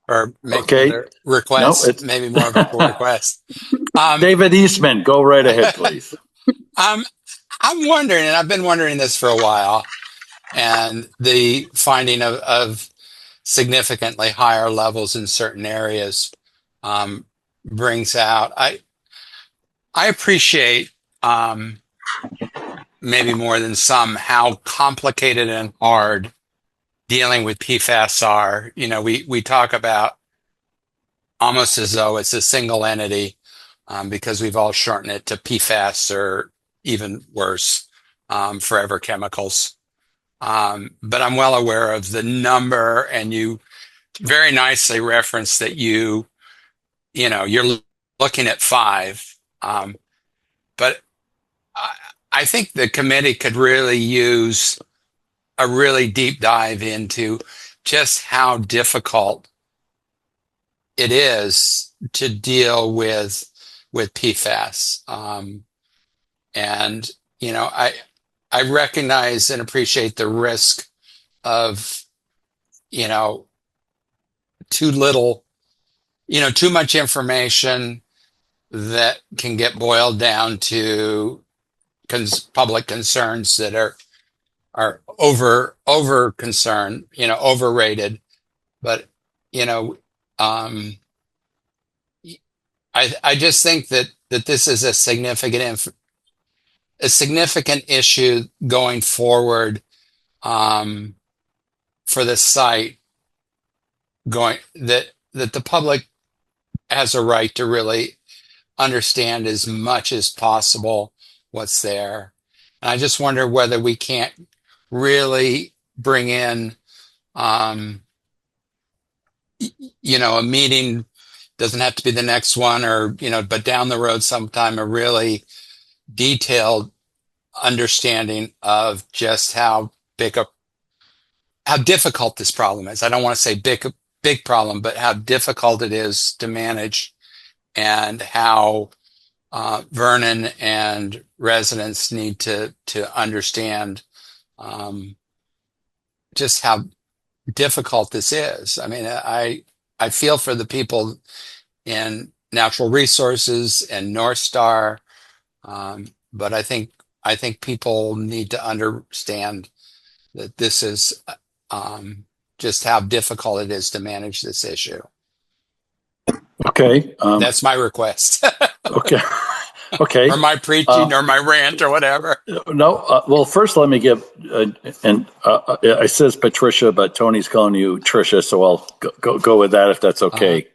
or make Okay. a request, No, maybe more of a pull request. David Eastman, go right ahead, please. I'm wondering, and I've been wondering this for a while, and the finding of significantly higher levels in certain areas brings out. I appreciate maybe more than some how complicated and hard dealing with PFAS are. You know, we talk about almost as though it's a single entity because we've all shortened it to PFAS or even worse, forever chemicals. But I'm well aware of the number, and you very nicely referenced that you're looking at 5. But I think the committee could really use a really deep dive into just how difficult it is to deal with PFAS. And, you know, I recognize and appreciate the risk of, you know, too much information that can get boiled down to public concerns that are over concern, you know, overrated. But, you know, I just think that this is a significant issue going forward for this site, that the public has a right to really understand as much as possible what's there. And I just wonder whether we can't really bring in, you know, a meeting, doesn't have to be the next one, or, you know, but down the road sometime, a really detailed understanding of just how difficult this problem is. I don't want to say big problem, but how difficult it is to manage, and how Vernon and residents need to understand just how difficult this is. I mean, I feel for the people in natural resources and NorthStar, but I think people need to understand that this is just how difficult it is to manage this issue. Okay. That's my request. Okay. Okay. Or my preaching or my rant or whatever. No. Well, first, let me give, it says Patricia, but Tony's calling you Tricia, so I'll go with that if that's okay.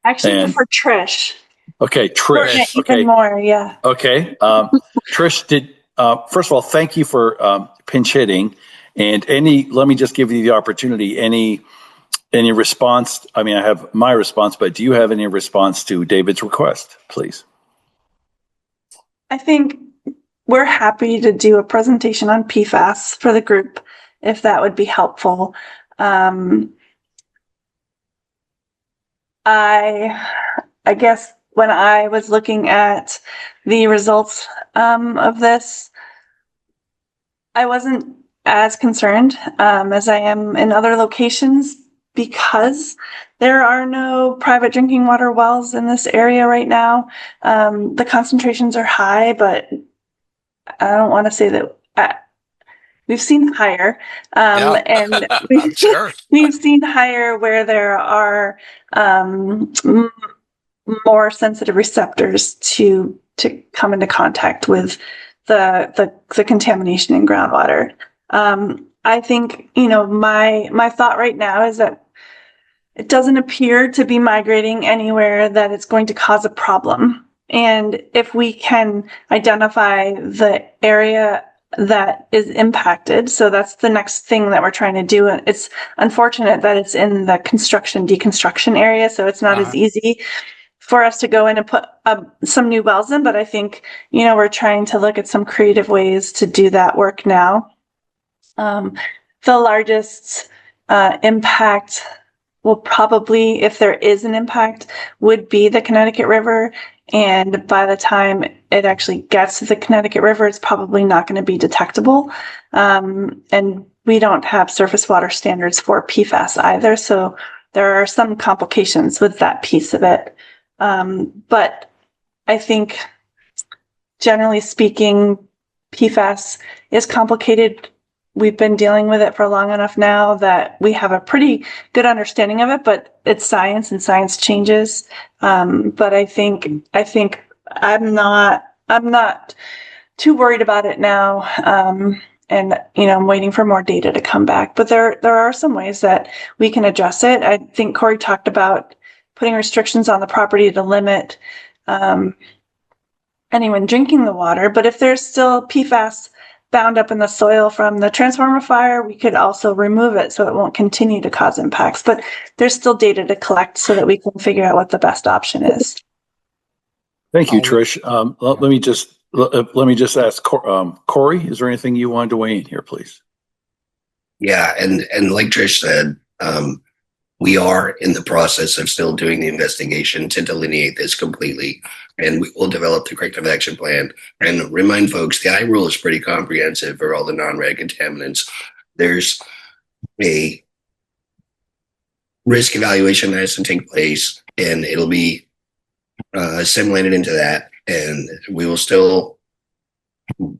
Actually, prefer Trish. Okay, Trish. Even more, yeah. Okay. Trish, first of all, thank you for pinch hitting. And let me just give you the opportunity. Any response? I mean, I have my response, but do you have any response to David's request, please? I think we're happy to do a presentation on PFAS for the group, if that would be helpful. I guess when I was looking at the results of this, I wasn't as concerned as I am in other locations, because there are no private drinking water wells in this area right now. The concentrations are high, but I don't want to say that we've seen higher, and we've seen higher where there are more sensitive receptors to come into contact with the contamination in groundwater. I think, my thought right now is that it doesn't appear to be migrating anywhere that it's going to cause a problem. And if we can identify the area that is impacted, so that's the next thing that we're trying to do. And it's unfortunate that it's in the deconstruction area, so it's not as easy for us to go in and put some new wells in. But I think, we're trying to look at some creative ways to do that work now. The largest impact will probably, if there is an impact, would be the Connecticut River. And by the time it actually gets to the Connecticut River, it's probably not going to be detectable. And we don't have surface water standards for PFAS either. So there are some complications with that piece of it. But I think, generally speaking, PFAS is complicated. We've been dealing with it for long enough now that we have a pretty good understanding of it, but it's science and science changes. But I think I'm not too worried about it now. And, I'm waiting for more data to come back, but there are some ways that we can address it. I think Corey talked about putting restrictions on the property to limit, anyone drinking the water. But if there's still PFAS bound up in the soil from the transformer fire, we could also remove it so it won't continue to cause impacts. But there's still data to collect so that we can figure out what the best option is. Thank you, Trish. Let me just ask Corey, is there anything you wanted to weigh in here, please? Yeah, and like Trish said, we are in the process of still doing the investigation to delineate this completely, and we will develop the corrective action plan. And remind folks, the rule is pretty comprehensive for all the non-reg contaminants. There's a risk evaluation that has to take place, and it'll be assimilated into that, and we will still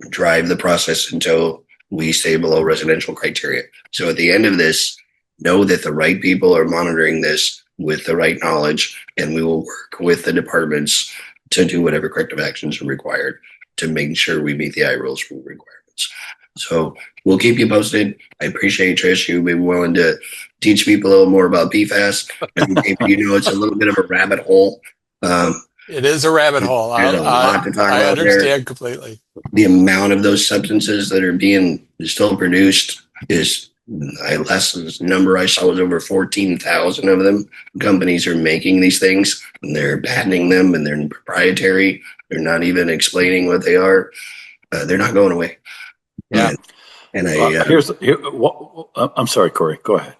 drive the process until we stay below residential criteria. So at the end of this, know that the right people are monitoring this with the right knowledge, and we will work with the departments to do whatever corrective actions are required to make sure we meet the rules requirements. So we'll keep you posted. I appreciate, Trish, you being willing to teach people a little more about PFAS. And it's a little bit of a rabbit hole. It is a rabbit hole. There's a lot to talk about. I understand there. Completely. The amount of those substances that are being still produced is, last number I saw was over 14,000 of them. Companies are making these things, and they're patenting them, and they're proprietary. They're not even explaining what they are. They're not going away. Yeah. And I'm sorry, Corey, go ahead.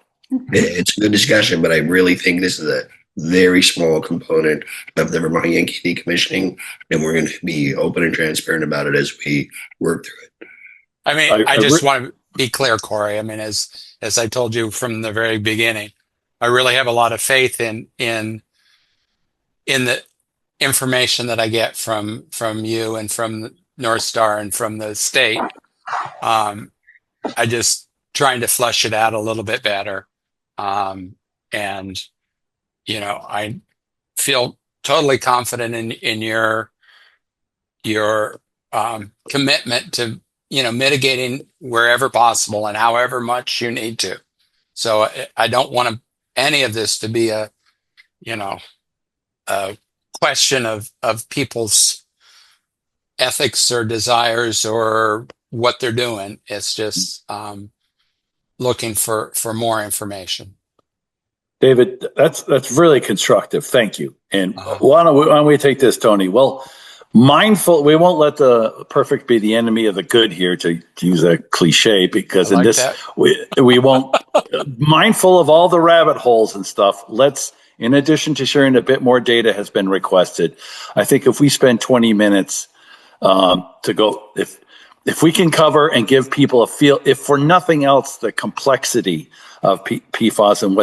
It's a good discussion, but I really think this is a very small component of the Vermont Yankee decommissioning, and we're going to be open and transparent about it as we work through it. I mean, I just want to be clear, Corey. I mean, as I told you from the very beginning, I really have a lot of faith in the information that I get from you and from NorthStar and from the state. I just trying to flesh it out a little bit better. And, you know, I feel totally confident in your commitment to, you know, mitigating wherever possible and however much you need to. So I don't want any of this to be a question of people's ethics or desires or what they're doing. It's just looking for more information. David, that's really constructive. Thank you. And why don't we take this, Tony? Well, mindful, we won't let the perfect be the enemy of the good here, to use a cliche, because in this, we won't, mindful of all the rabbit holes and stuff, let's, in addition to sharing a bit more data has been requested, I think if we spend 20 minutes to go, if we can cover and give people a feel, if for nothing else, the complexity of PFAS and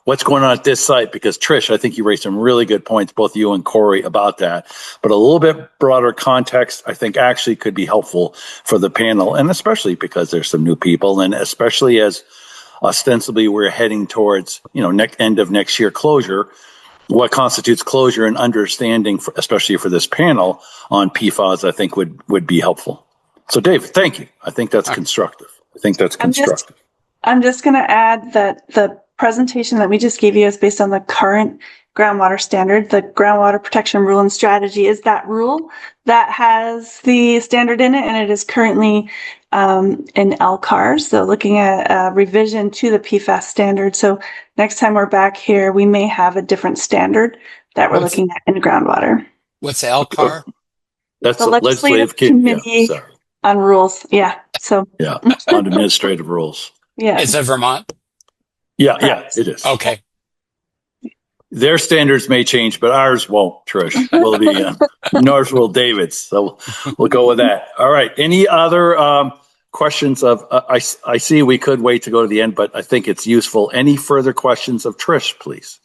what's going on at this site, because Trish, I think you raised some really good points, both you and Corey, about that. But a little bit broader context, I think actually could be helpful for the panel, and especially because there's some new people, and especially as ostensibly we're heading towards, end of next year closure. What constitutes closure and understanding, especially for this panel on PFAS, I think would be helpful. So, Dave, thank you. I think that's constructive. I'm just going to add that the presentation that we just gave you is based on the current groundwater standard. The groundwater protection rule and strategy is that rule that has the standard in it, and it is currently in LCAR. So looking at a revision to the PFAS standard. So next time we're back here, we may have a different standard that we're looking at in groundwater. What's LCAR? That's the Legislative Committee on Rules. Yeah. So on administrative rules. Yeah. Is it Vermont? Yeah, it is. Okay. Their standards may change, but ours won't, Trish. We'll be Northwell Davids. So we'll go with that. All right. Any other questions of, I see we could wait to go to the end, but I think it's useful. Any further questions of Trish, please?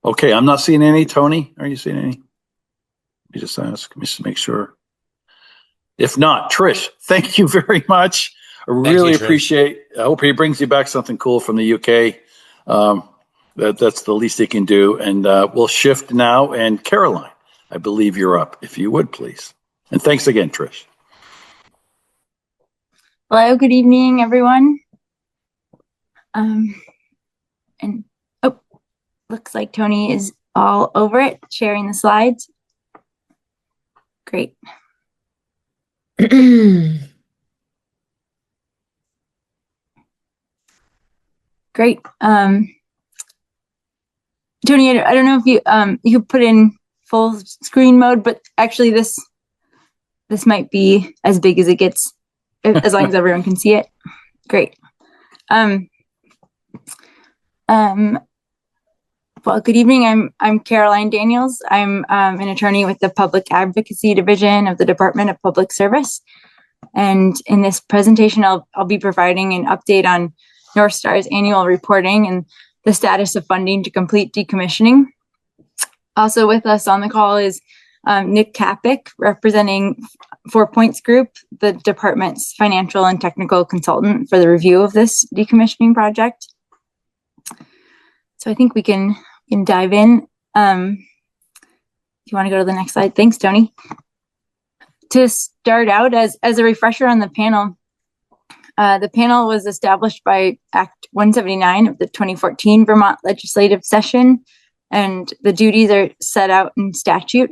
Okay. I'm not seeing any. Tony, are you seeing any? Let me just ask, let me just make sure. If not, Trish, thank you very much. I really appreciate. I hope he brings you back something cool from the UK. That's the least he can do. And we'll shift now. And Caroline, I believe you're up, if you would, please. And thanks again, Trish. Hello, good evening, everyone. Looks like Tony is all over it, sharing the slides. Great. Great. Tony, I don't know if you put in full screen mode, but actually this might be as big as it gets, as long as everyone can see it. Great. Well, good evening. I'm Caroline Daniels. I'm an attorney with the Public Advocacy Division of the Department of Public Service. And in this presentation, I'll be providing an update on NorthStar's annual reporting and the status of funding to complete decommissioning. Also with us on the call is Nick Kapik, representing 4 Points Group, the department's financial and technical consultant for the review of this decommissioning project. So I think we can dive in. If you want to go to the next slide. Thanks, Tony. To start out, as a refresher on the panel, the panel was established by Act 179 of the 2014 Vermont legislative session, and the duties are set out in statute.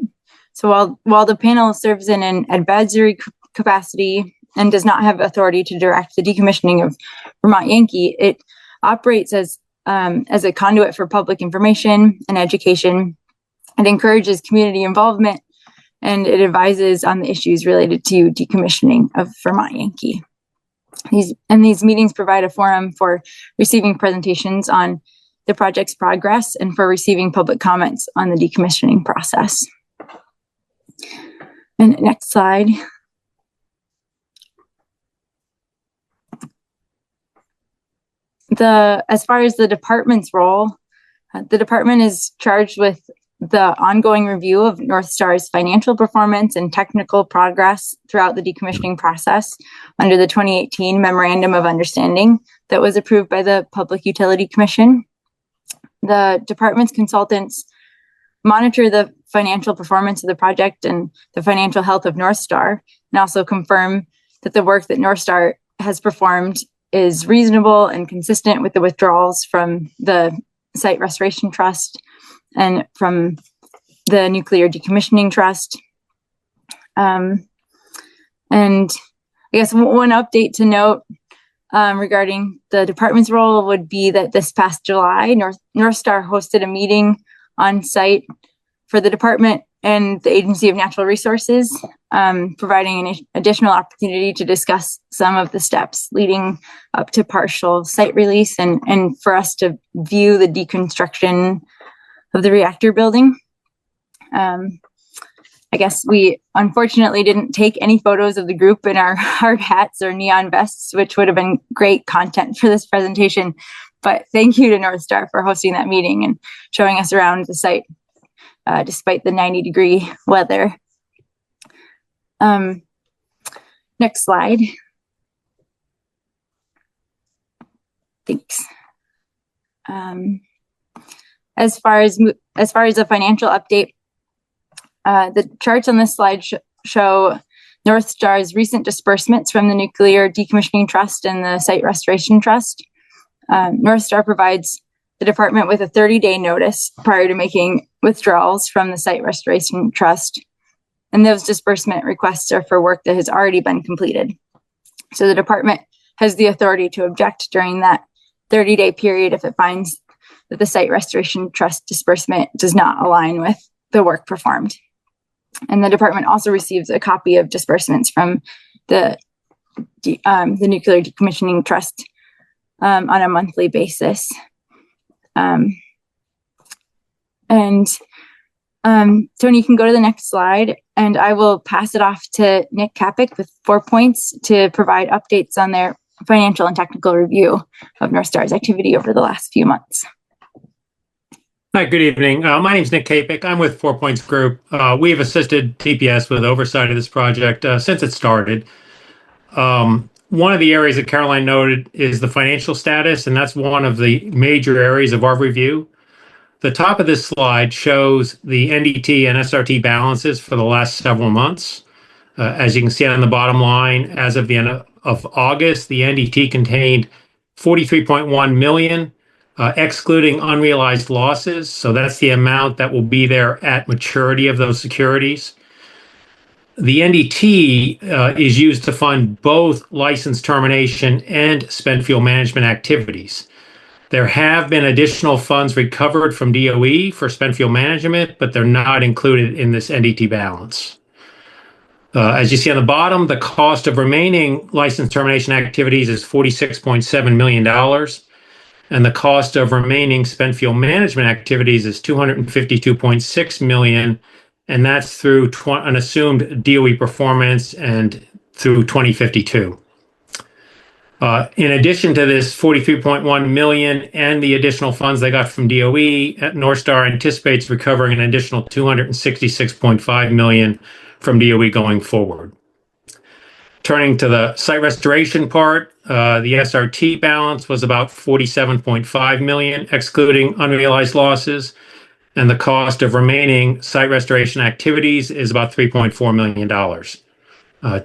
So while the panel serves in an advisory capacity and does not have authority to direct the decommissioning of Vermont Yankee, it operates as as a conduit for public information and education. It encourages community involvement, and it advises on the issues related to decommissioning of Vermont Yankee. These meetings provide a forum for receiving presentations on the project's progress and for receiving public comments on the decommissioning process. And next slide. As far as the department's role, the department is charged with the ongoing review of NorthStar's financial performance and technical progress throughout the decommissioning process under the 2018 Memorandum of Understanding that was approved by the Public Utility Commission. The department's consultants monitor the financial performance of the project and the financial health of NorthStar, and also confirm that the work that NorthStar has performed is reasonable and consistent with the withdrawals from the Site Restoration Trust and from the Nuclear Decommissioning Trust. And I guess one update to note regarding the department's role would be that this past July, NorthStar hosted a meeting on site for the department and the Agency of Natural Resources, providing an additional opportunity to discuss some of the steps leading up to partial site release and for us to view the deconstruction of the reactor building. I guess we unfortunately didn't take any photos of the group in our hard hats or neon vests, which would have been great content for this presentation. But thank you to NorthStar for hosting that meeting and showing us around the site despite the 90-degree weather. Next slide. Thanks. As far as a financial update, the charts on this slide show NorthStar's recent disbursements from the Nuclear Decommissioning Trust and the Site Restoration Trust. NorthStar provides the department with a 30-day notice prior to making withdrawals from the Site Restoration Trust, and those disbursement requests are for work that has already been completed. So the department has the authority to object during that 30-day period if it finds that the Site Restoration Trust disbursement does not align with the work performed. And the department also receives a copy of disbursements from the Nuclear Decommissioning Trust on a monthly basis. Tony, you can go to the next slide, and I will pass it off to Nick Kapik with 4 points to provide updates on their financial and technical review of NorthStar's activity over the last few months. Hi, good evening. My name is Nick Kapik. I'm with 4 Points Group. We've assisted TPS with oversight of this project since it started. One of the areas that Caroline noted is the financial status, and that's one of the major areas of our review. The top of this slide shows the NDT and SRT balances for the last several months. As you can see on the bottom line, as of the end of August, the NDT contained $43.1 million, excluding unrealized losses. So that's the amount that will be there at maturity of those securities. The NDT is used to fund both license termination and spent fuel management activities. There have been additional funds recovered from DOE for spent fuel management, but they're not included in this NDT balance. As you see on the bottom, the cost of remaining license termination activities is $46.7 million, and the cost of remaining spent fuel management activities is $252.6 million, and that's through an assumed DOE performance and through 2052. In addition to this $43.1 million and the additional funds they got from DOE, NorthStar anticipates recovering an additional $266.5 million from DOE going forward. Turning to the site restoration part, the SRT balance was about $47.5 million, excluding unrealized losses, and the cost of remaining site restoration activities is about $3.4 million.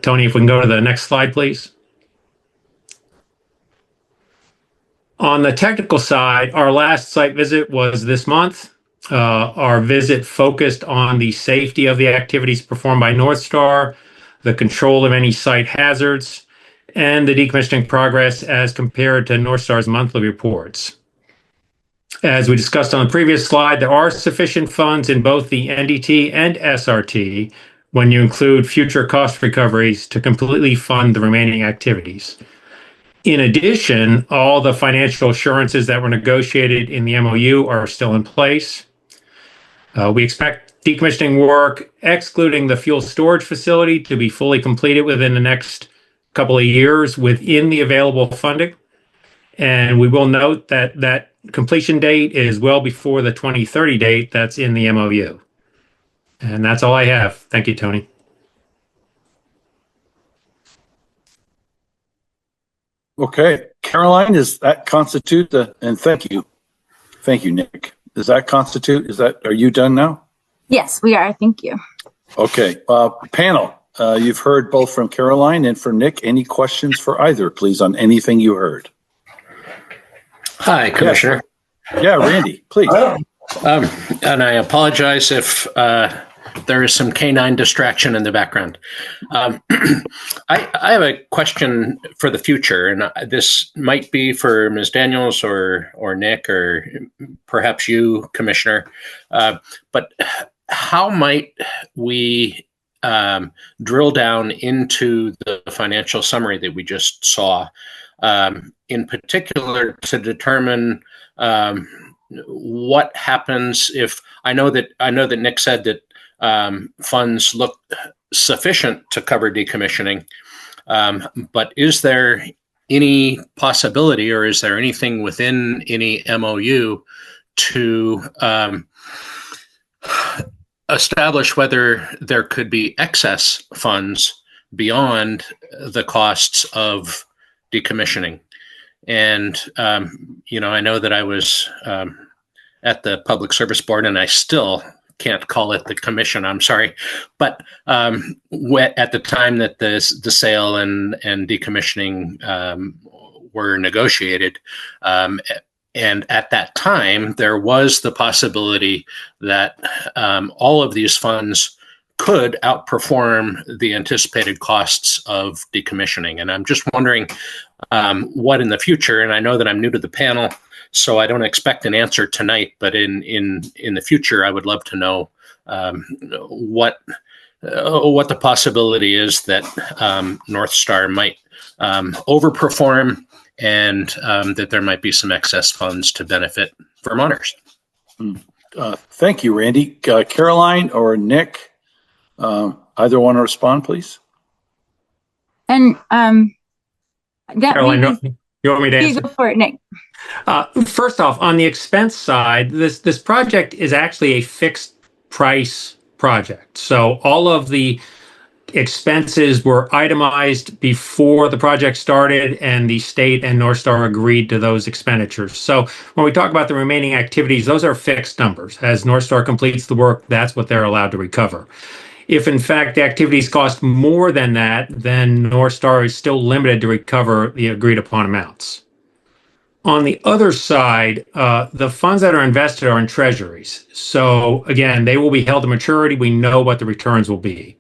Tony, if we can go to the next slide, please. On the technical side, our last site visit was this month. Our visit focused on the safety of the activities performed by NorthStar, the control of any site hazards, and the decommissioning progress as compared to NorthStar's monthly reports. As we discussed on the previous slide, there are sufficient funds in both the NDT and SRT when you include future cost recoveries to completely fund the remaining activities. In addition, all the financial assurances that were negotiated in the MOU are still in place. We expect decommissioning work, excluding the fuel storage facility, to be fully completed within the next couple of years within the available funding. And we will note that that completion date is well before the 2030 date that's in the MOU. And that's all I have. Thank you, Tony. Okay, Caroline, does that constitute and thank you, Nick. Does that constitute, are you done now? Yes, we are. Thank you. Okay, panel, you've heard both from Caroline and from Nick. Any questions for either, please, on anything you heard? Hi, Commissioner. Yeah, Randy, please. And I apologize if there is some canine distraction in the background. I have a question for the future, and this might be for Ms. Daniels or Nick or perhaps you, Commissioner. But how might we drill down into the financial summary that we just saw, in particular to determine what happens if I know that Nick said that funds look sufficient to cover decommissioning, but is there any possibility, or is there anything within any MOU to establish whether there could be excess funds beyond the costs of decommissioning? And, I know that I was at the Public Service Board, and I still can't call it the commission, I'm sorry. But at the time that the sale and decommissioning were negotiated, and at that time, there was the possibility that all of these funds could outperform the anticipated costs of decommissioning. And I'm just wondering what in the future, and I know that I'm new to the panel, so I don't expect an answer tonight, but in the future, I would love to know what the possibility is that NorthStar might overperform, and that there might be some excess funds to benefit Vermonters. Thank you, Randy. Caroline or Nick, either want to respond, please? And Caroline, you want me to answer? You go for it, Nick. First off, on the expense side, this project is actually a fixed price project. So all of the expenses were itemized before the project started, and the state and NorthStar agreed to those expenditures. So when we talk about the remaining activities, those are fixed numbers. As NorthStar completes the work, that's what they're allowed to recover. If in fact the activities cost more than that, then NorthStar is still limited to recover the agreed upon amounts. On the other side, the funds that are invested are in treasuries. So again, they will be held to maturity. We know what the returns will be.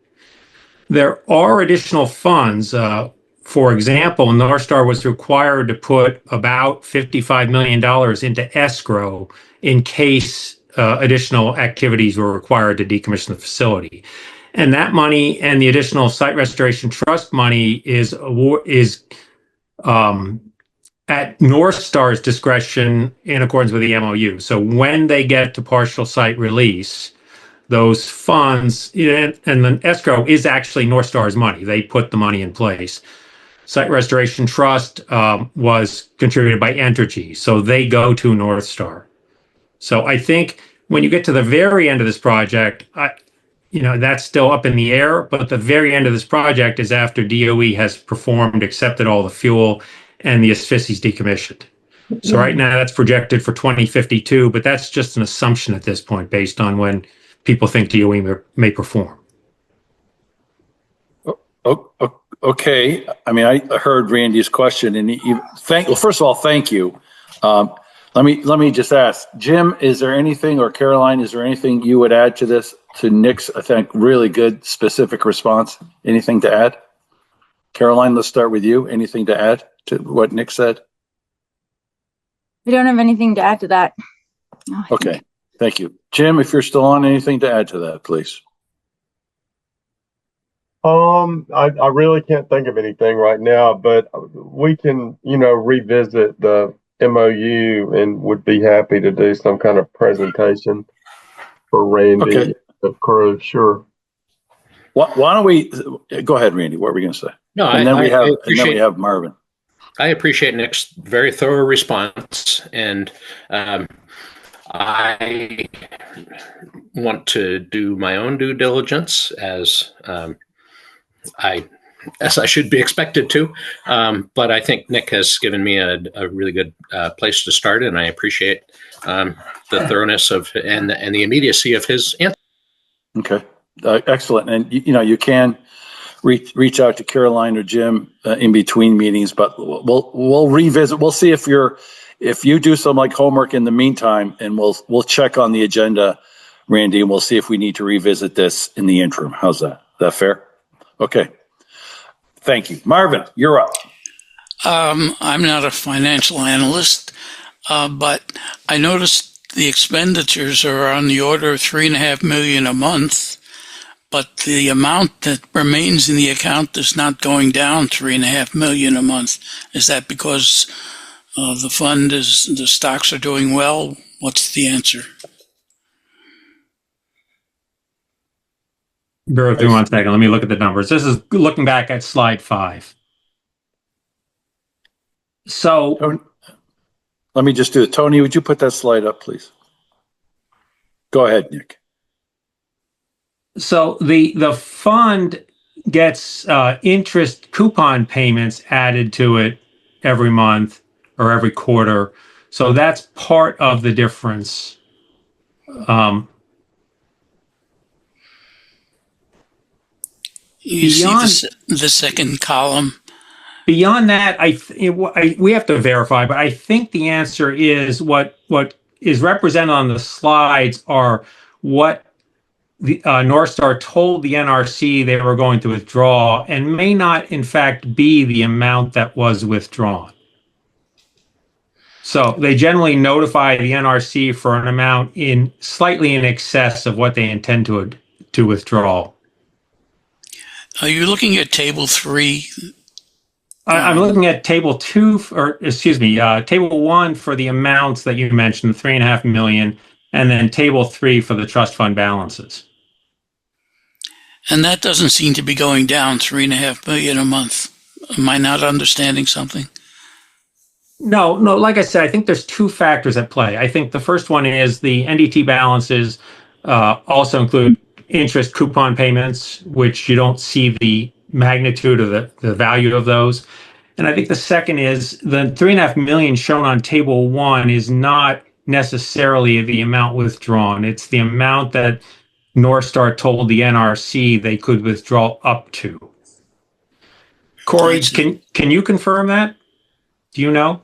There are additional funds. For example, NorthStar was required to put about $55 million into escrow in case additional activities were required to decommission the facility. And that money and the additional site restoration trust money is at NorthStar's discretion in accordance with the MOU. So when they get to partial site release, those funds, and the escrow is actually NorthStar's money. They put the money in place. Site Restoration Trust was contributed by Entergy, so they go to NorthStar. So I think when you get to the very end of this project, that's still up in the air, but the very end of this project is after DOE has performed, accepted all the fuel, and the asphyxies decommissioned. So right now that's projected for 2052, but that's just an assumption at this point based on when people think DOE may perform. Okay. I mean, I heard Randy's question, and first of all, thank you. Let me just ask, Jim, is there anything, or Caroline, is there anything you would add to this, to Nick's, I think, really good specific response? Anything to add? Caroline, let's start with you. Anything to add to what Nick said? I don't have anything to add to that. Okay, thank you. Jim, if you're still on, anything to add to that, please? I really can't think of anything right now, but we can, revisit the MOU and would be happy to do some kind of presentation for Randy and the crew. Sure. Why don't we go ahead, Randy? What were we going to say? No, and then we have Marvin. I appreciate Nick's very thorough response, and I want to do my own due diligence as I should be expected to. But I think Nick has given me a really good place to start, and I appreciate the thoroughness and the immediacy of his answer. Okay, excellent. And you can reach out to Caroline or Jim in between meetings, but we'll revisit. We'll see if you do some homework in the meantime, and we'll check on the agenda, Randy, and we'll see if we need to revisit this in the interim. How's that? Is that fair? Okay. Thank you. Marvin, you're up. I'm not a financial analyst, but I noticed the expenditures are on the order of $3.5 million a month, but the amount that remains in the account is not going down $3.5 million a month. Is that because the stocks are doing well? What's the answer? Bear with me 1 second. Let me look at the numbers. This is looking back at slide 5. So let me just do it. Tony, would you put that slide up, please? Go ahead, Nick. So the fund gets interest coupon payments added to it every month or every quarter. So that's part of the difference. You see the second column. Beyond that, we have to verify, but I think the answer is what is represented on the slides are what the NorthStar told the NRC they were going to withdraw, and may not, in fact, be the amount that was withdrawn. So they generally notify the NRC for an amount slightly in excess of what they intend to withdraw. Are you looking at table 3? I'm looking at table 2, table 1 for the amounts that you mentioned, $3.5 million, and then table 3 for the trust fund balances. And that doesn't seem to be going down $3.5 million a month. Am I not understanding something? No. Like I said, I think there's 2 factors at play. I think the first one is the NDT balances also include interest coupon payments, which you don't see the magnitude of the value of those. And I think the second is the $3.5 million shown on table 1 is not necessarily the amount withdrawn. It's the amount that NorthStar told the NRC they could withdraw up to. Corey, can you confirm that? Do you know?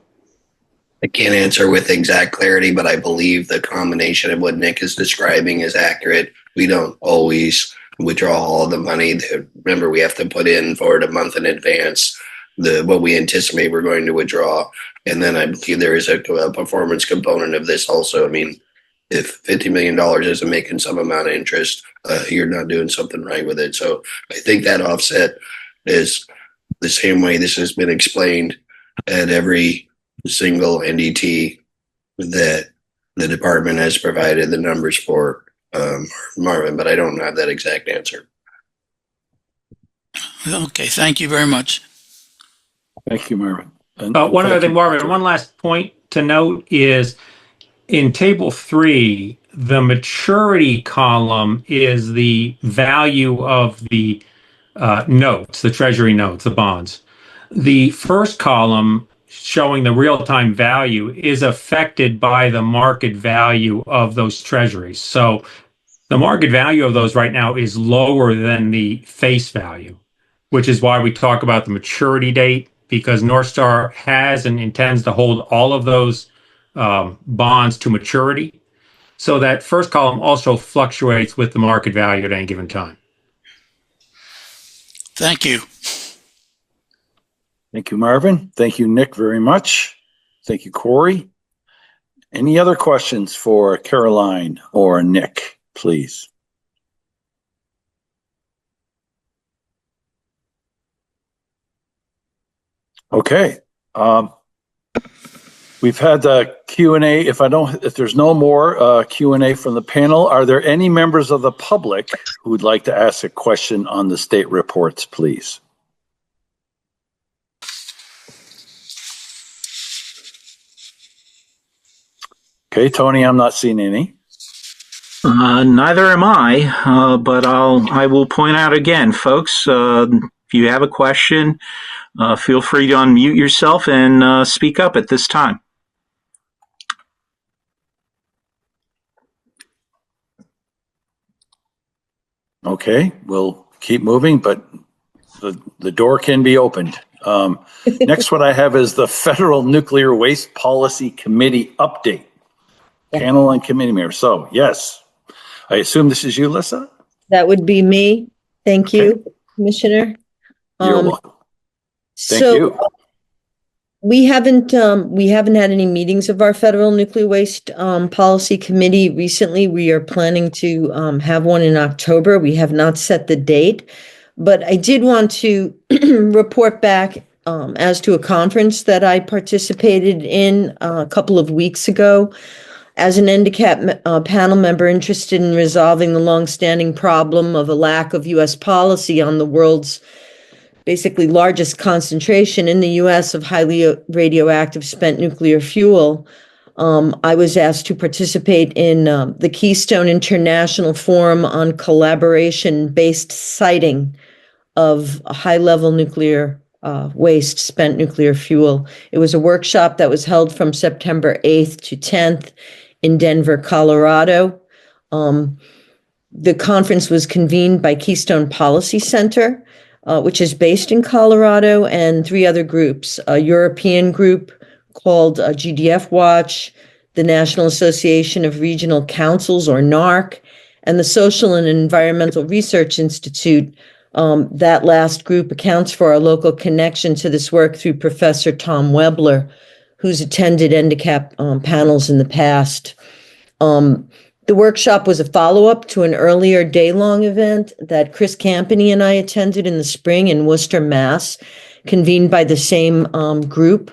I can't answer with exact clarity, but I believe the combination of what Nick is describing is accurate. We don't always withdraw all of the money. Remember, we have to put in for it a month in advance what we anticipate we're going to withdraw. And then I believe there is a performance component of this also. I mean, if $50 million isn't making some amount of interest, you're not doing something right with it. So I think that offset is the same way this has been explained at every single NDT that the department has provided the numbers for, Marvin, but I don't have that exact answer. Okay, thank you very much. Thank you, Marvin. One other thing, Marvin, one last point to note is in table 3, the maturity column is the value of the notes, the treasury notes, the bonds. The first column showing the real-time value is affected by the market value of those treasuries. So the market value of those right now is lower than the face value, which is why we talk about the maturity date, because NorthStar has and intends to hold all of those bonds to maturity. So that first column also fluctuates with the market value at any given time. Thank you. Thank you, Marvin. Thank you, Nick, very much. Thank you, Corey. Any other questions for Caroline or Nick, please? Okay. We've had the Q&A. If there's no more Q&A from the panel, are there any members of the public who would like to ask a question on the state reports, please? Okay, Tony, I'm not seeing any. Neither am I, but I will point out again, folks, if you have a question, feel free to unmute yourself and speak up at this time. Okay, we'll keep moving, but the door can be opened. Next one I have is the Federal Nuclear Waste Policy Committee update. Yeah. Panel and committee member. So, yes, I assume this is you, Lissa? That would be me. Thank you, Commissioner. You're welcome. Thank you. We haven't had any meetings of our Federal Nuclear Waste Policy Committee recently. We are planning to have one in October. We have not set the date, but I did want to report back as to a conference that I participated in a couple of weeks ago as an NDCAP panel member interested in resolving the longstanding problem of a lack of U.S. policy on the world's basically largest concentration in the U.S. of highly radioactive spent nuclear fuel. I was asked to participate in the Keystone International Forum on Collaboration-Based Siting of high-level nuclear waste, spent nuclear fuel. It was a workshop that was held from September 8th to 10th in Denver, Colorado. The conference was convened by Keystone Policy Center, which is based in Colorado, and three other groups, a European group called GDF Watch, the National Association of Regional Councils, or NARC, and the Social and Environmental Research Institute. That last group accounts for our local connection to this work through Professor Tom Webler, who's attended NDCAP panels in the past. The workshop was a follow-up to an earlier day-long event that Chris Campany and I attended in the spring in Worcester, Mass., convened by the same group.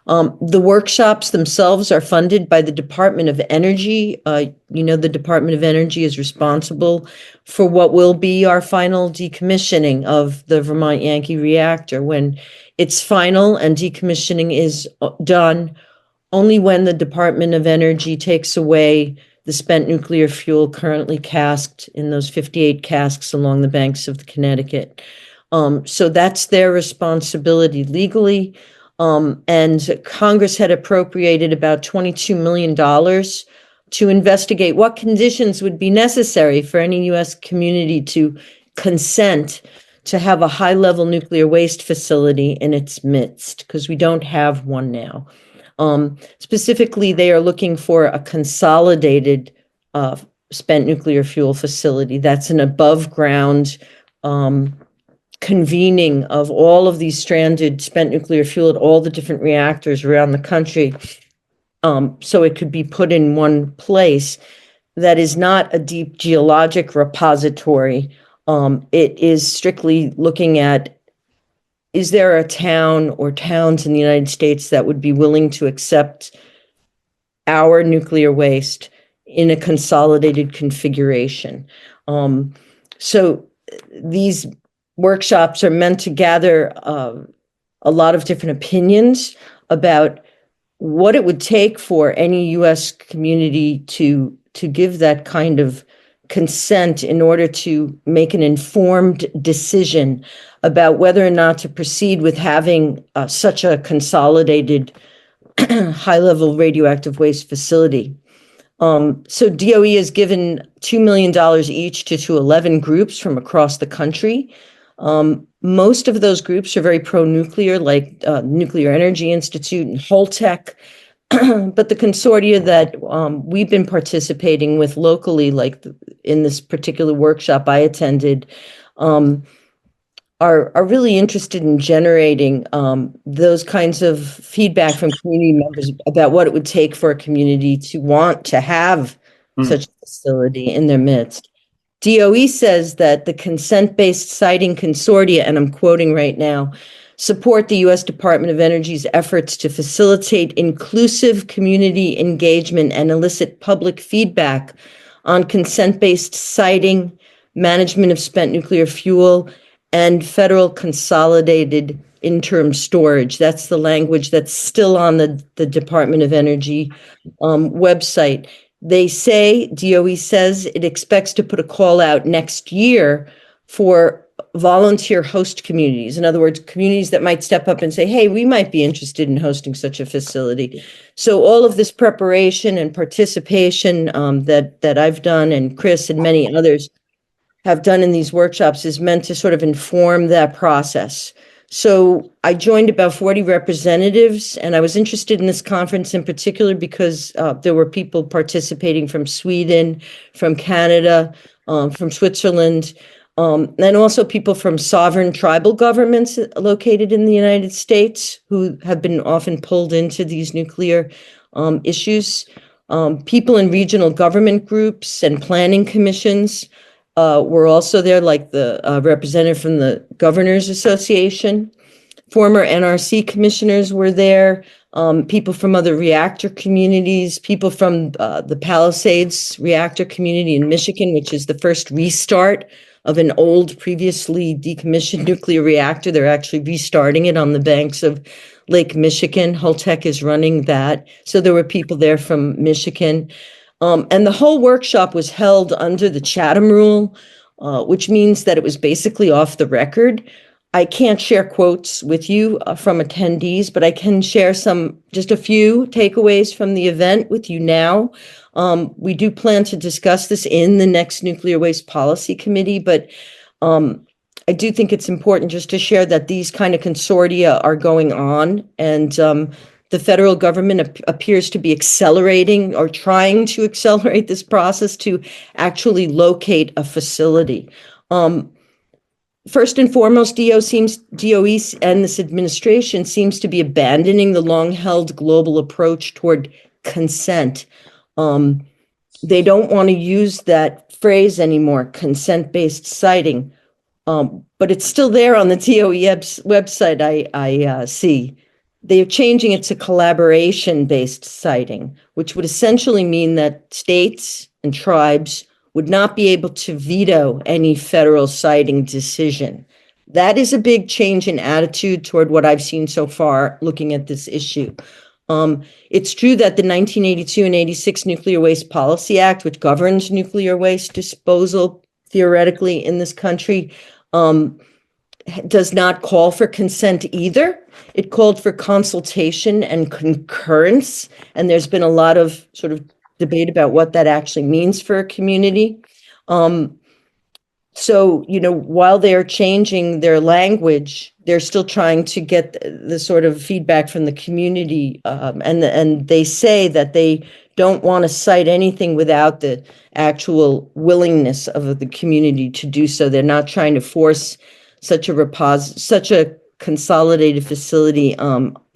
The workshops themselves are funded by the Department of Energy. The Department of Energy is responsible for what will be our final decommissioning of the Vermont Yankee reactor. When it's final and decommissioning is done, only when the Department of Energy takes away the spent nuclear fuel currently casked in those 58 casks along the banks of the Connecticut. So that's their responsibility legally. And Congress had appropriated about $22 million to investigate what conditions would be necessary for any U.S. community to consent to have a high-level nuclear waste facility in its midst, because we don't have one now. Specifically, they are looking for a consolidated spent nuclear fuel facility. That's an above-ground convening of all of these stranded spent nuclear fuel at all the different reactors around the country, so it could be put in one place. That is not a deep geologic repository. It is strictly looking at, is there a town or towns in the United States that would be willing to accept our nuclear waste in a consolidated configuration? So these workshops are meant to gather a lot of different opinions about what it would take for any U.S. community to give that kind of consent in order to make an informed decision about whether or not to proceed with having such a consolidated high-level radioactive waste facility. So DOE has given $2 million each to 11 groups from across the country. Most of those groups are very pro-nuclear, like Nuclear Energy Institute and Holtec. But the consortia that we've been participating with locally, like in this particular workshop I attended, are really interested in generating those kinds of feedback from community members about what it would take for a community to want to have such a facility in their midst. DOE says that the consent-based siting consortia, and I'm quoting right now, support the U.S. Department of Energy's efforts to facilitate inclusive community engagement and elicit public feedback on consent-based siting, management of spent nuclear fuel, and federal consolidated interim storage. That's the language that's still on the Department of Energy website. They say, DOE says, it expects to put a call out next year for volunteer host communities. In other words, communities that might step up and say, hey, we might be interested in hosting such a facility. So all of this preparation and participation that I've done, and Chris and many others have done in these workshops, is meant to sort of inform that process. So I joined about 40 representatives, and I was interested in this conference in particular because there were people participating from Sweden, from Canada, from Switzerland, and also people from sovereign tribal governments located in the United States who have been often pulled into these nuclear issues. People in regional government groups and planning commissions were also there, like the representative from the Governors Association. Former NRC commissioners were there, people from other reactor communities, people from the Palisades reactor community in Michigan, which is the first restart of an old, previously decommissioned nuclear reactor. They're actually restarting it on the banks of Lake Michigan. Holtec is running that. So there were people there from Michigan. And the whole workshop was held under the Chatham Rule, which means that it was basically off the record. I can't share quotes with you from attendees, but I can share just a few takeaways from the event with you now. We do plan to discuss this in the next Nuclear Waste Policy Committee, but I do think it's important just to share that these kind of consortia are going on, and the federal government appears to be accelerating or trying to accelerate this process to actually locate a facility. First and foremost, DOE and this administration seems to be abandoning the long-held global approach toward consent. They don't want to use that phrase anymore, consent-based siting, but it's still there on the DOE website, I see. They're changing it to collaboration-based siting, which would essentially mean that states and tribes would not be able to veto any federal siting decision. That is a big change in attitude toward what I've seen so far looking at this issue. It's true that the 1982 and 86 Nuclear Waste Policy Act, which governs nuclear waste disposal theoretically in this country, does not call for consent either. It called for consultation and concurrence, and there's been a lot of sort of debate about what that actually means for a community. So, while they're changing their language, they're still trying to get the sort of feedback from the community, and they say that they don't want to cite anything without the actual willingness of the community to do so. They're not trying to force such a consolidated facility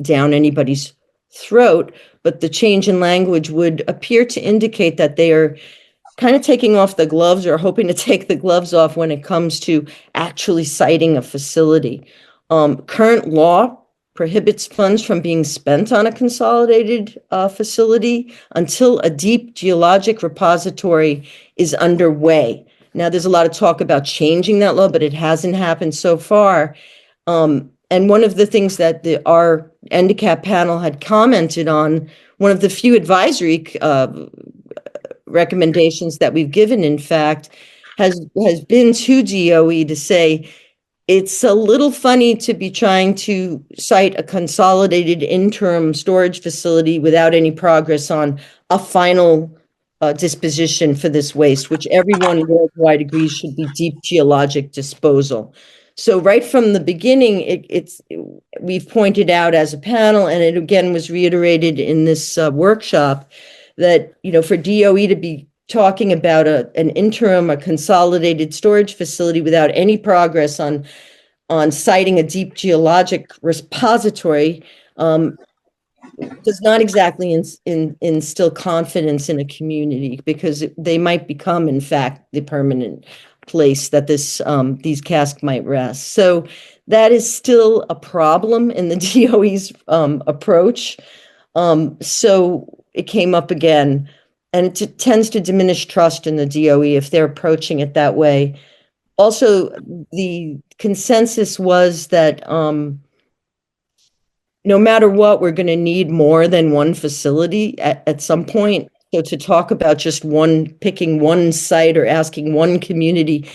down anybody's throat, but the change in language would appear to indicate that they are kind of taking off the gloves or hoping to take the gloves off when it comes to actually siting a facility. Current law prohibits funds from being spent on a consolidated facility until a deep geologic repository is underway. Now, there's a lot of talk about changing that law, but it hasn't happened so far. And one of the things that our NDCAP panel had commented on, one of the few advisory recommendations that we've given, in fact, has been to DOE to say, it's a little funny to be trying to cite a consolidated interim storage facility without any progress on a final disposition for this waste, which everyone worldwide agrees should be deep geologic disposal. So right from the beginning, we've pointed out as a panel, and it again was reiterated in this workshop, that for DOE to be talking about an interim, a consolidated storage facility without any progress on on citing a deep geologic repository does not exactly instill confidence in a community, because they might become, in fact, the permanent place that these casks might rest. So that is still a problem in the DOE's approach. So it came up again, and it tends to diminish trust in the DOE if they're approaching it that way. Also, the consensus was that no matter what, we're going to need more than one facility at some point. So to talk about just picking one site or asking one community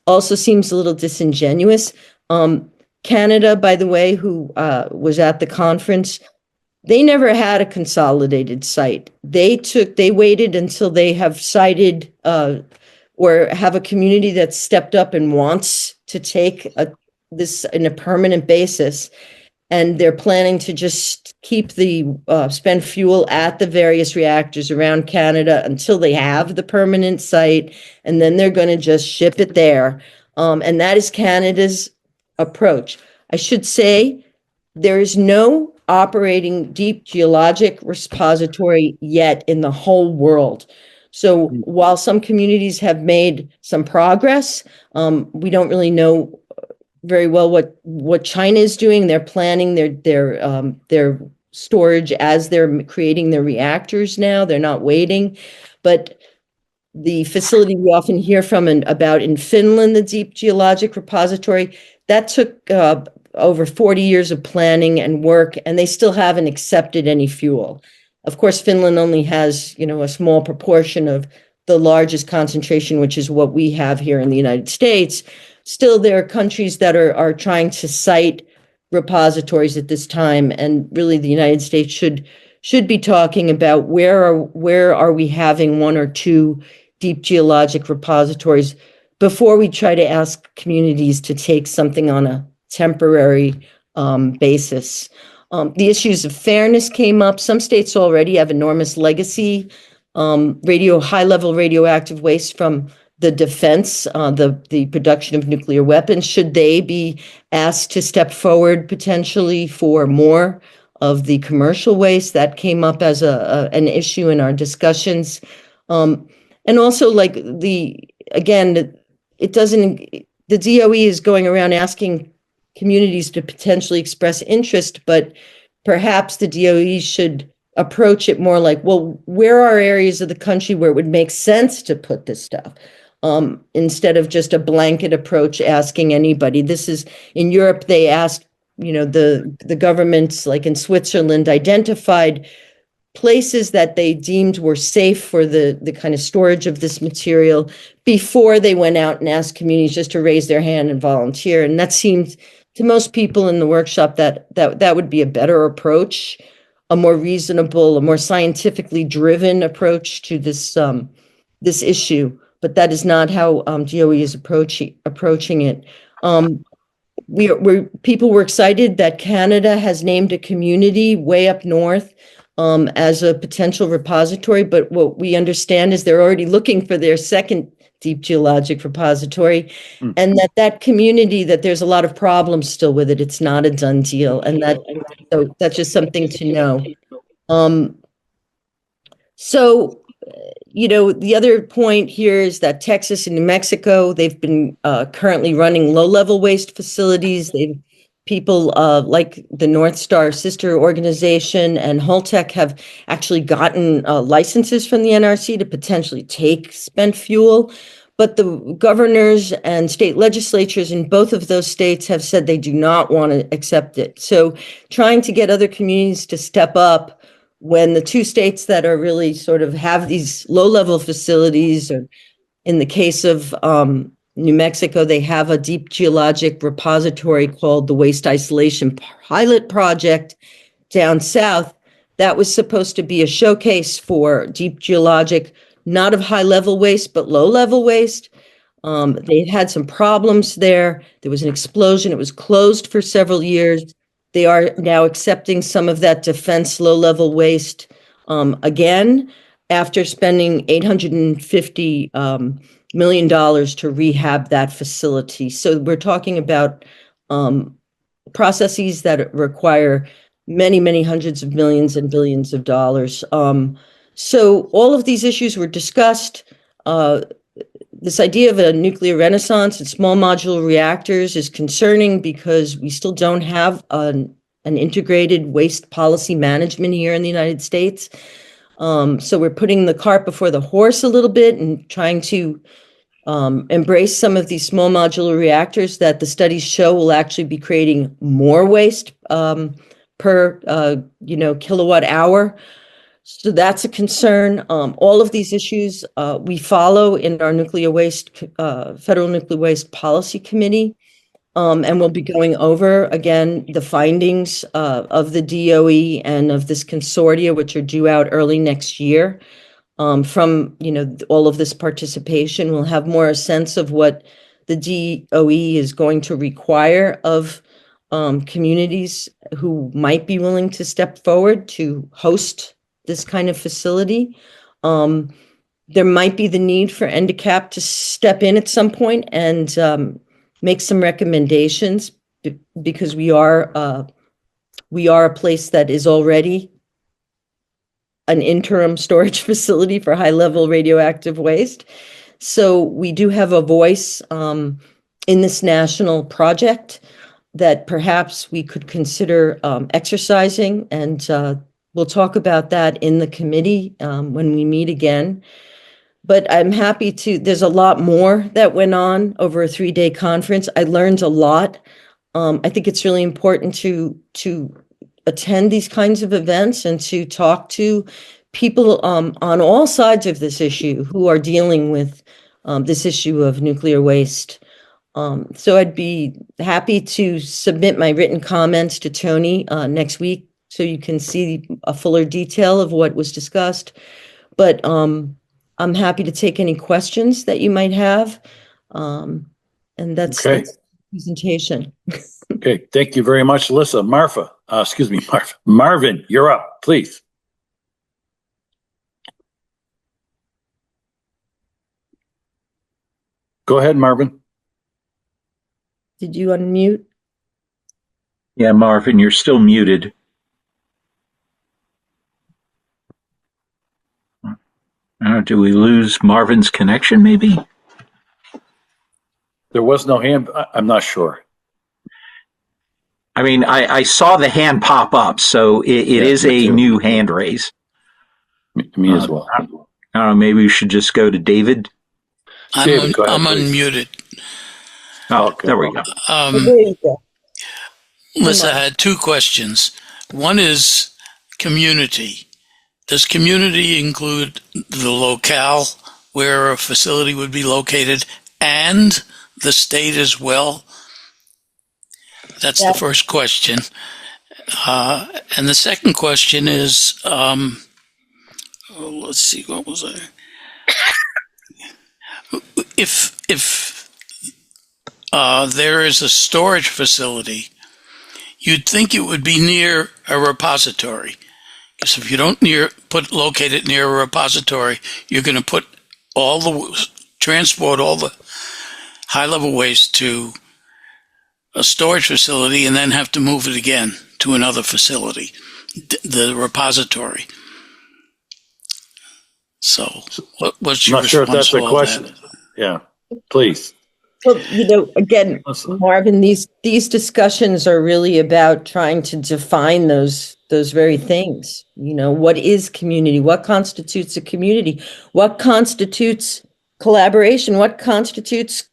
also seems a little disingenuous. Canada, by the way, who was at the conference, they never had a consolidated site. They waited until they have cited or have a community that stepped up and wants to take this in a permanent basis. And they're planning to just keep the spent fuel at the various reactors around Canada until they have the permanent site, and then they're going to just ship it there. And that is Canada's approach. I should say there is no operating deep geologic repository yet in the whole world. So while some communities have made some progress, we don't really know very well what China is doing. They're planning their storage as they're creating their reactors now. They're not waiting. But the facility we often hear from about in Finland, the deep geologic repository, that took over 40 years of planning and work, and they still haven't accepted any fuel. Of course, Finland only has, a small proportion of the largest concentration, which is what we have here in the United States. Still, there are countries that are trying to cite repositories at this time, and really the United States should be talking about where are we having one or two deep geologic repositories before we try to ask communities to take something on a temporary basis. The issues of fairness came up. Some states already have enormous legacy high-level radioactive waste from the defense, the production of nuclear weapons. Should they be asked to step forward potentially for more of the commercial waste? That came up as an issue in our discussions. And also, the DOE is going around asking communities to potentially express interest, but perhaps the DOE should approach it more like, well, where are areas of the country where it would make sense to put this stuff? Instead of just a blanket approach asking anybody. This is in Europe, they asked, the governments, like in Switzerland, identified places that they deemed were safe for the kind of storage of this material before they went out and asked communities just to raise their hand and volunteer. And that seemed to most people in the workshop that would be a better approach, a more reasonable, a more scientifically driven approach to this issue. But that is not how DOE is approaching it. People were excited that Canada has named a community way up north as a potential repository. But what we understand is they're already looking for their second deep geologic repository, and that community, that there's a lot of problems still with it. It's not a done deal, and that's just something to know. The other point here is that Texas and New Mexico, they've been currently running low-level waste facilities. People like the NorthStar sister organization and Holtec have actually gotten licenses from the NRC to potentially take spent fuel. But the governors and state legislatures in both of those states have said they do not want to accept it. So trying to get other communities to step up when the two states that are really sort of have these low-level facilities, or in the case of New Mexico, they have a deep geologic repository called the Waste Isolation Pilot Project down south. That was supposed to be a showcase for deep geologic, not of high-level waste, but low-level waste. They had some problems there. There was an explosion. It was closed for several years. They are now accepting some of that defense low-level waste again, after spending $850 million to rehab that facility. So we're talking about processes that require many, many hundreds of millions and billions of dollars. So all of these issues were discussed. This idea of a nuclear renaissance and small modular reactors is concerning because we still don't have an integrated waste policy management here in the United States. So we're putting the cart before the horse a little bit and trying to embrace some of these small modular reactors that the studies show will actually be creating more waste per kilowatt hour. So that's a concern. All of these issues we follow in our Federal Nuclear Waste Policy Committee, and we'll be going over again the findings of the DOE and of this consortia, which are due out early next year. From all of this participation, we'll have more a sense of what the DOE is going to require of communities who might be willing to step forward to host this kind of facility. There might be the need for NDCAP to step in at some point and make some recommendations because we are a place that is already an interim storage facility for high-level radioactive waste. So we do have a voice in this national project that perhaps we could consider exercising, and we'll talk about that in the committee when we meet again. But I'm happy there's a lot more that went on over a 3-day conference. I learned a lot. I think it's really important to attend these kinds of events and to talk to people on all sides of this issue who are dealing with this issue of nuclear waste. So I'd be happy to submit my written comments to Tony next week so you can see a fuller detail of what was discussed. But I'm happy to take any questions that you might have. And that's the presentation. Okay, thank you very much, Alyssa. Marvin, you're up, please. Go ahead, Marvin. Did you unmute? Yeah, Marvin, you're still muted. Do we lose Marvin's connection, maybe? There was no hand. I'm not sure. I mean, I saw the hand pop up, so it is a new hand raise. Me as well. I don't know, maybe we should just go to David. I'm unmuted. Oh, okay. There we go. There you go. Lisa, I had 2 questions. One is community. Does community include the locale where a facility would be located and the state as well? That's the first question. And the second question is, let's see, what was I? If there is a storage facility, you'd think it would be near a repository. Because if you don't locate it near a repository, you're going to transport all the high-level waste to a storage facility and then have to move it again to another facility, the repository. So, what's your response? Not sure if that's to a question. that? Yeah, please. Well, again, Marvin, these discussions are really about trying to define those very things. What is community? What constitutes a community? What constitutes collaboration? What constitutes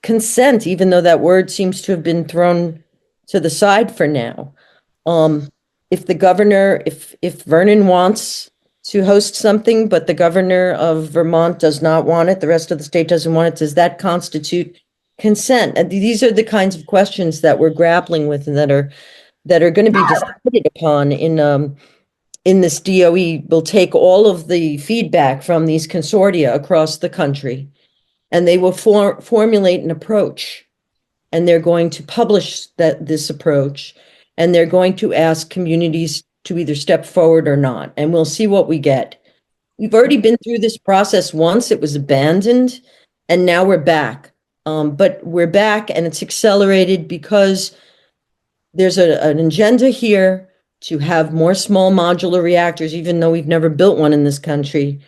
consent, even though that word seems to have been thrown to the side for now? If the governor, if Vernon wants to host something, but the governor of Vermont does not want it, the rest of the state doesn't want it, does that constitute consent? And these are the kinds of questions that we're grappling with and that are going to be decided upon in this DOE. Will take all of the feedback from these consortia across the country, and they will formulate an approach, and they're going to publish this approach, and they're going to ask communities to either step forward or not, and we'll see what we get. We've already been through this process once. It was abandoned, and now we're back. But we're back and it's accelerated because there's an agenda here to have more small modular reactors, even though we've never built one in this country.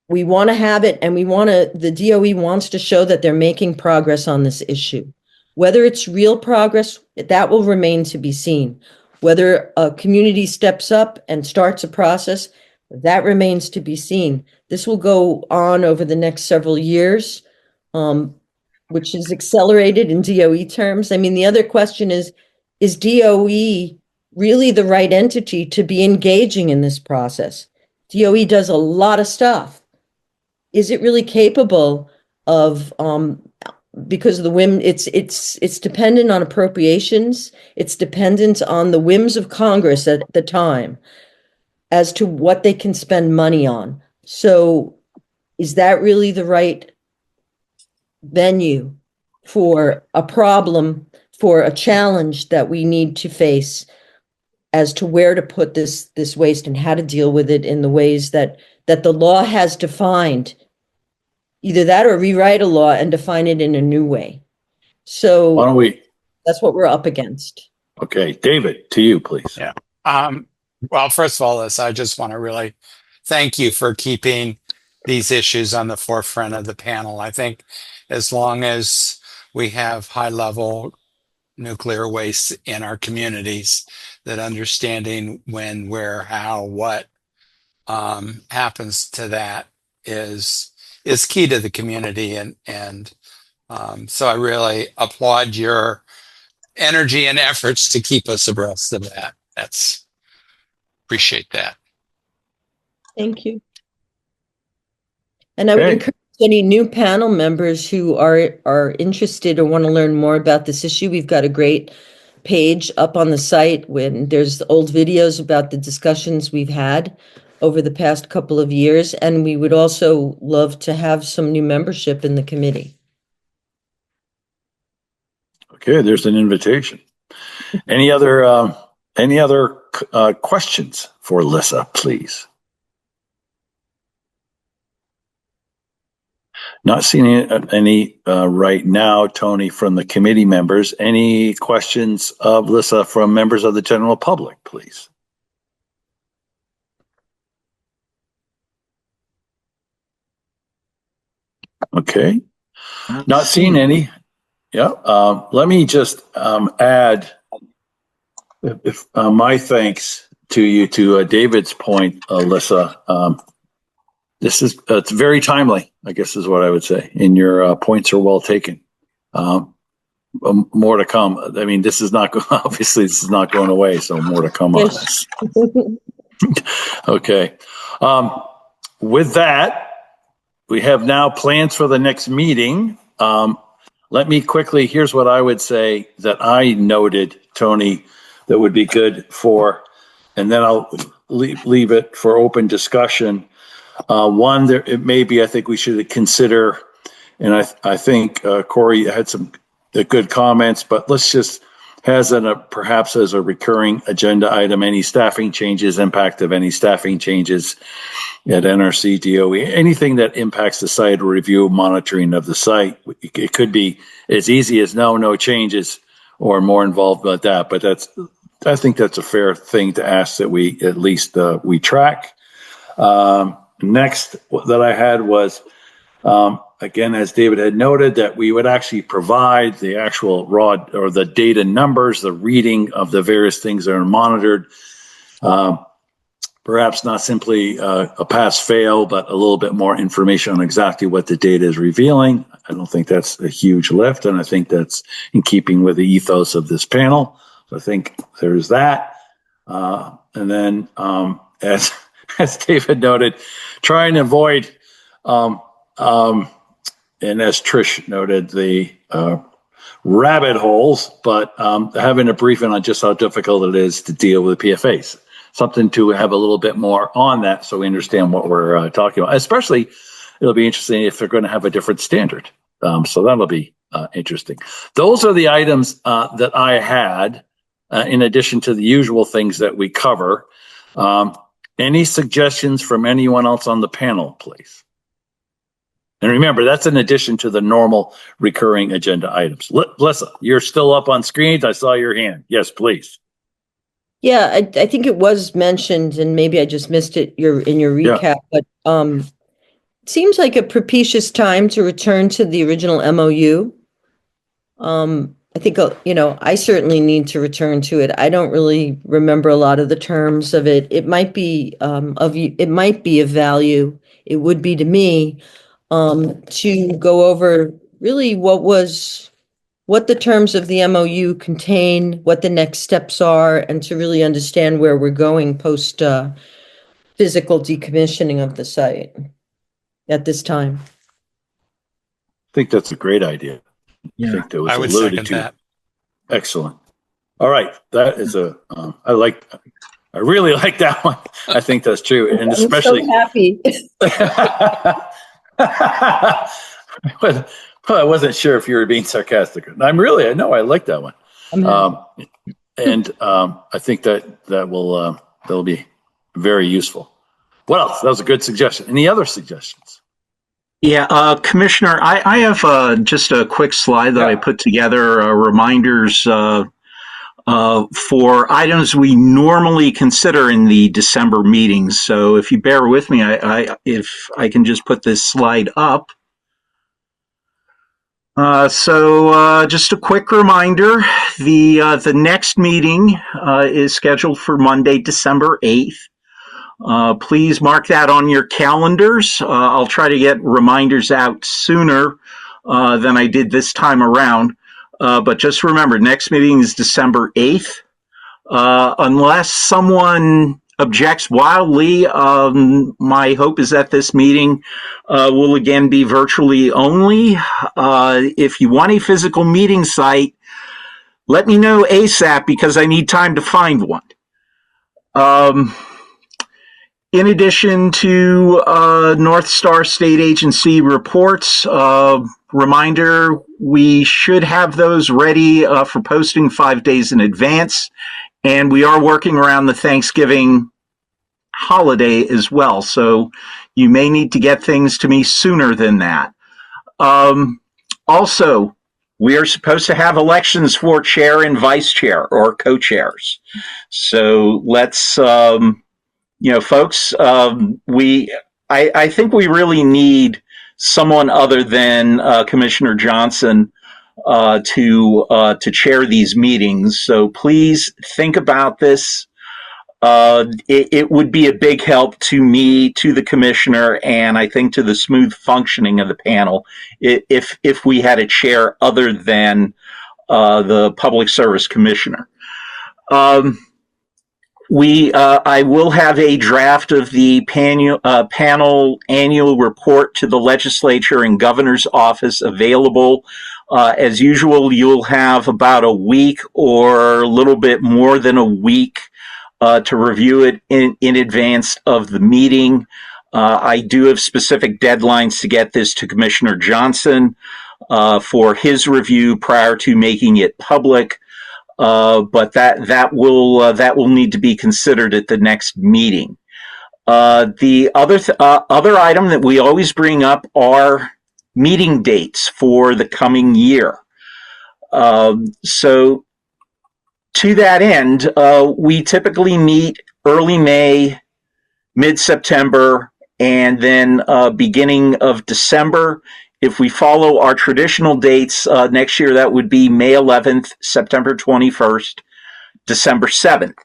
We want to have it, and the DOE wants to show that they're making progress on this issue. Whether it's real progress, that will remain to be seen. Whether a community steps up and starts a process, that remains to be seen. This will go on over the next several years, which is accelerated in DOE terms. I mean, the other question is DOE really the right entity to be engaging in this process? DOE does a lot of stuff. Is it really capable of, because of the whim, it's dependent on appropriations. It's dependent on the whims of Congress at the time as to what they can spend money on. So is that really the right venue for a problem, for a challenge that we need to face as to where to put this waste and how to deal with it in the ways that the law has defined? Either that or rewrite a law and define it in a new way. So why don't we? That's what we're up against. Okay, David, to you, please. Yeah. Well, first of all, Liz, I just want to really thank you for keeping these issues on the forefront of the panel. I think as long as we have high-level nuclear waste in our communities, that understanding when, where, how, what happens to that is key to the community. And so I really applaud your energy and efforts to keep us abreast of that. Appreciate that. Thank you. And I would encourage any new panel members who are interested or want to learn more about this issue. We've got a great page up on the site when there's old videos about the discussions we've had over the past couple of years. And we would also love to have some new membership in the committee. Okay, there's an invitation. Any other questions for Lissa, please? Not seeing any right now, Tony, from the committee members. Any questions of Lissa from members of the general public, please? Okay, not seeing any. Yeah, let me just add my thanks to you to David's point, Lissa. It's very timely, I guess is what I would say, and your points are well taken. More to come. I mean, this is not going away, so more to come on this. Okay. With that, we have now plans for the next meeting. Let me quickly, here's what I would say that I noted, Tony, that would be good for, and then I'll leave it for open discussion. One, it may be, I think we should consider, and I think Corey had some good comments, but let's just perhaps as a recurring agenda item, any staffing changes, impact of any staffing changes at NRC, DOE, anything that impacts the site, review, monitoring of the site. It could be as easy as no changes or more involved about that, but I think that's a fair thing to ask that we at least we track. Next that I had was, again, as David had noted, that we would actually provide the actual raw or the data numbers, the reading of the various things that are monitored. Perhaps not simply a pass-fail, but a little bit more information on exactly what the data is revealing. I don't think that's a huge lift, and I think that's in keeping with the ethos of this panel. So I think there's that. And then, as David noted, try and avoid, and as Trish noted, the rabbit holes, but having a briefing on just how difficult it is to deal with PFAS. Something to have a little bit more on that so we understand what we're talking about. Especially, it'll be interesting if they're going to have a different standard. So that'll be interesting. Those are the items that I had, in addition to the usual things that we cover. Any suggestions from anyone else on the panel, please? And remember, that's in addition to the normal recurring agenda items. Melissa, you're still up on screens. I saw your hand. Yes, please. Yeah, I think it was mentioned, and maybe I just missed it in your recap, but it seems like a propitious time to return to the original MOU. I think, I certainly need to return to it. I don't really remember a lot of the terms of it. It might be it might be of value. It would be to me to go over really what the terms of the MOU contain, what the next steps are, and to really understand where we're going post physical decommissioning of the site at this time. I think that's a great idea. Yeah. I think that was I would alluded second to. that. Excellent. All right. That is I really like that one. I think that's true. And especially. I'm so happy. Well, I wasn't sure if you were being sarcastic. I like that one. I think that'll be very useful. What else? That was a good suggestion. Any other suggestions? Yeah, Commissioner, I have just a quick slide that I put together, reminders for items we normally consider in the December meetings. So if you bear with me, if I can just put this slide up. Just a quick reminder, the next meeting is scheduled for Monday, December 8th. Please mark that on your calendars. I'll try to get reminders out sooner than I did this time around. But just remember, next meeting is December 8th. Unless someone objects wildly, my hope is that this meeting will again be virtually only. If you want a physical meeting site, let me know ASAP because I need time to find one. In addition to NorthStar State Agency reports, reminder, we should have those ready for posting 5 days in advance. And we are working around the Thanksgiving holiday as well. So you may need to get things to me sooner than that. Also, we are supposed to have elections for chair and vice chair or co-chairs. So let's, folks, I think we really need someone other than Commissioner Johnson to chair these meetings. So please think about this. It would be a big help to me, to the commissioner, and I think to the smooth functioning of the panel if we had a chair other than the Public Service Commissioner. I will have a draft of the panel annual report to the legislature and governor's office available. As usual, you'll have about a week or a little bit more than a week to review it in advance of the meeting. I do have specific deadlines to get this to Commissioner Johnson for his review prior to making it public. But that will need to be considered at the next meeting. The other item that we always bring up are meeting dates for the coming year. So to that end, we typically meet early May, mid-September, and then beginning of December. If we follow our traditional dates, next year that would be May 11th, September 21st, December 7th.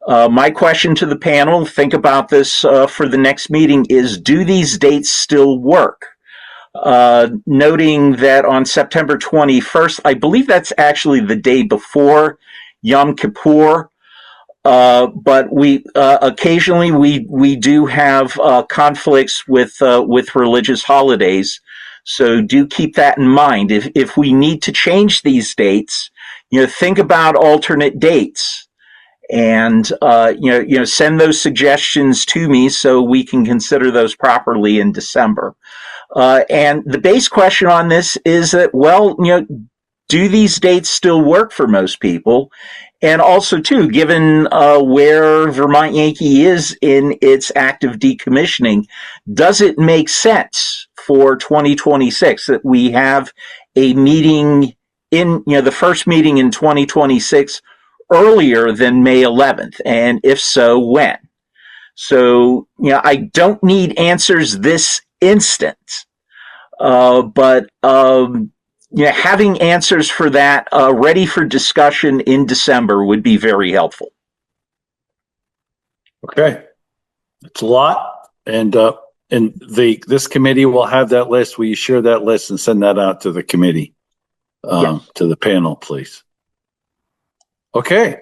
My question to the panel, think about this for the next meeting, is do these dates still work? Noting that on September 21st, I believe that's actually the day before Yom Kippur, but we occasionally we do have conflicts with religious holidays. So do keep that in mind. If we need to change these dates, think about alternate dates, and send those suggestions to me so we can consider those properly in December. And the base question on this is that, do these dates still work for most people? And also, too, given where Vermont Yankee is in its active decommissioning, does it make sense for 2026, that we have a meeting the first meeting in 2026 earlier than May 11th? And if so, when? So, I don't need answers this instant, but having answers for that ready for discussion in December would be very helpful. Okay, it's a lot, and this committee will have that list. Will you share that list and send that out to the committee, Yes. to the panel, please? Okay.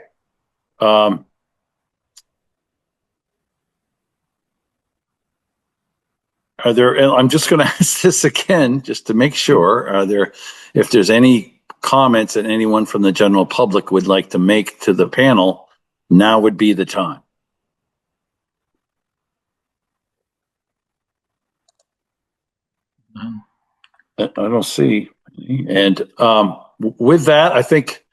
Are there, and I'm just going to ask this again, just to make sure, if there's any comments that anyone from the general public would like to make to the panel, now would be the time. I don't see. And with that, I think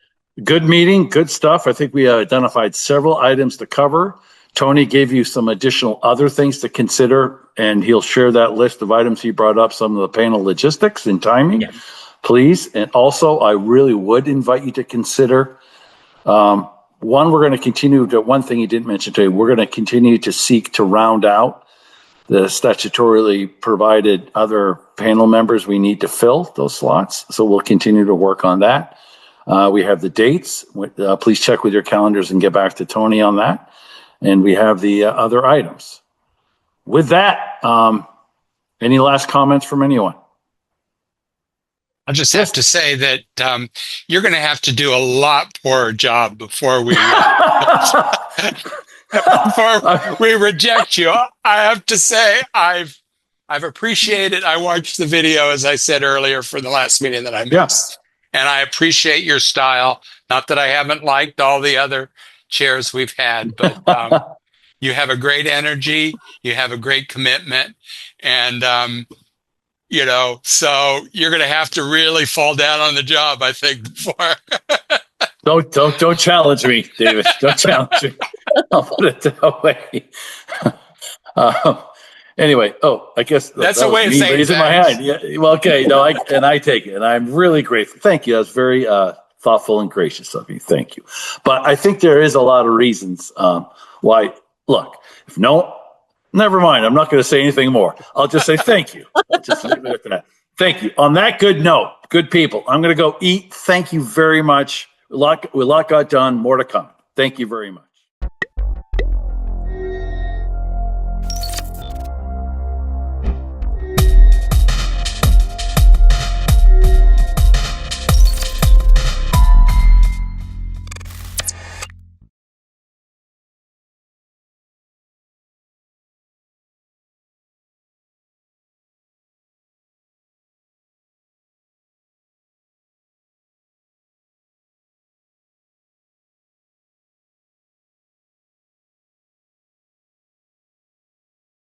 good meeting, good stuff. I think we identified several items to cover. Tony gave you some additional other things to consider, and he'll share that list of items he brought up, some of the panel logistics and timing, please. And also, I really would invite you to consider, one, we're going to continue to, one thing he didn't mention today, we're going to continue to seek to round out the statutorily provided other panel members we need to fill those slots. So we'll continue to work on that. We have the dates. Please check with your calendars and get back to Tony on that. And we have the other items. With that, any last comments from anyone? I'll just have to say that you're going to have to do a lot poorer job before we before we reject you. I have to say I've appreciated. I watched the video, as I said earlier, for the last meeting that I missed, and I appreciate your style. Not that I haven't liked all the other chairs we've had, but you have a great energy, you have a great commitment, and so you're going to have to really fall down on the job, I think, before. Don't challenge me, David. Don't challenge me. I'll put it that way. Anyway, I guess that's a way of saying raising my hand. Yeah, well, okay, I take it, and I'm really grateful. Thank you. That's very thoughtful and gracious of you. Thank you. But I think there is a lot of reasons why. Look, never mind. I'm not going to say anything more. I'll just say thank you. Just leave it at that. Thank you. On that good note, good people, I'm going to go eat. Thank you very much. A lot got done. More to come. Thank you very much.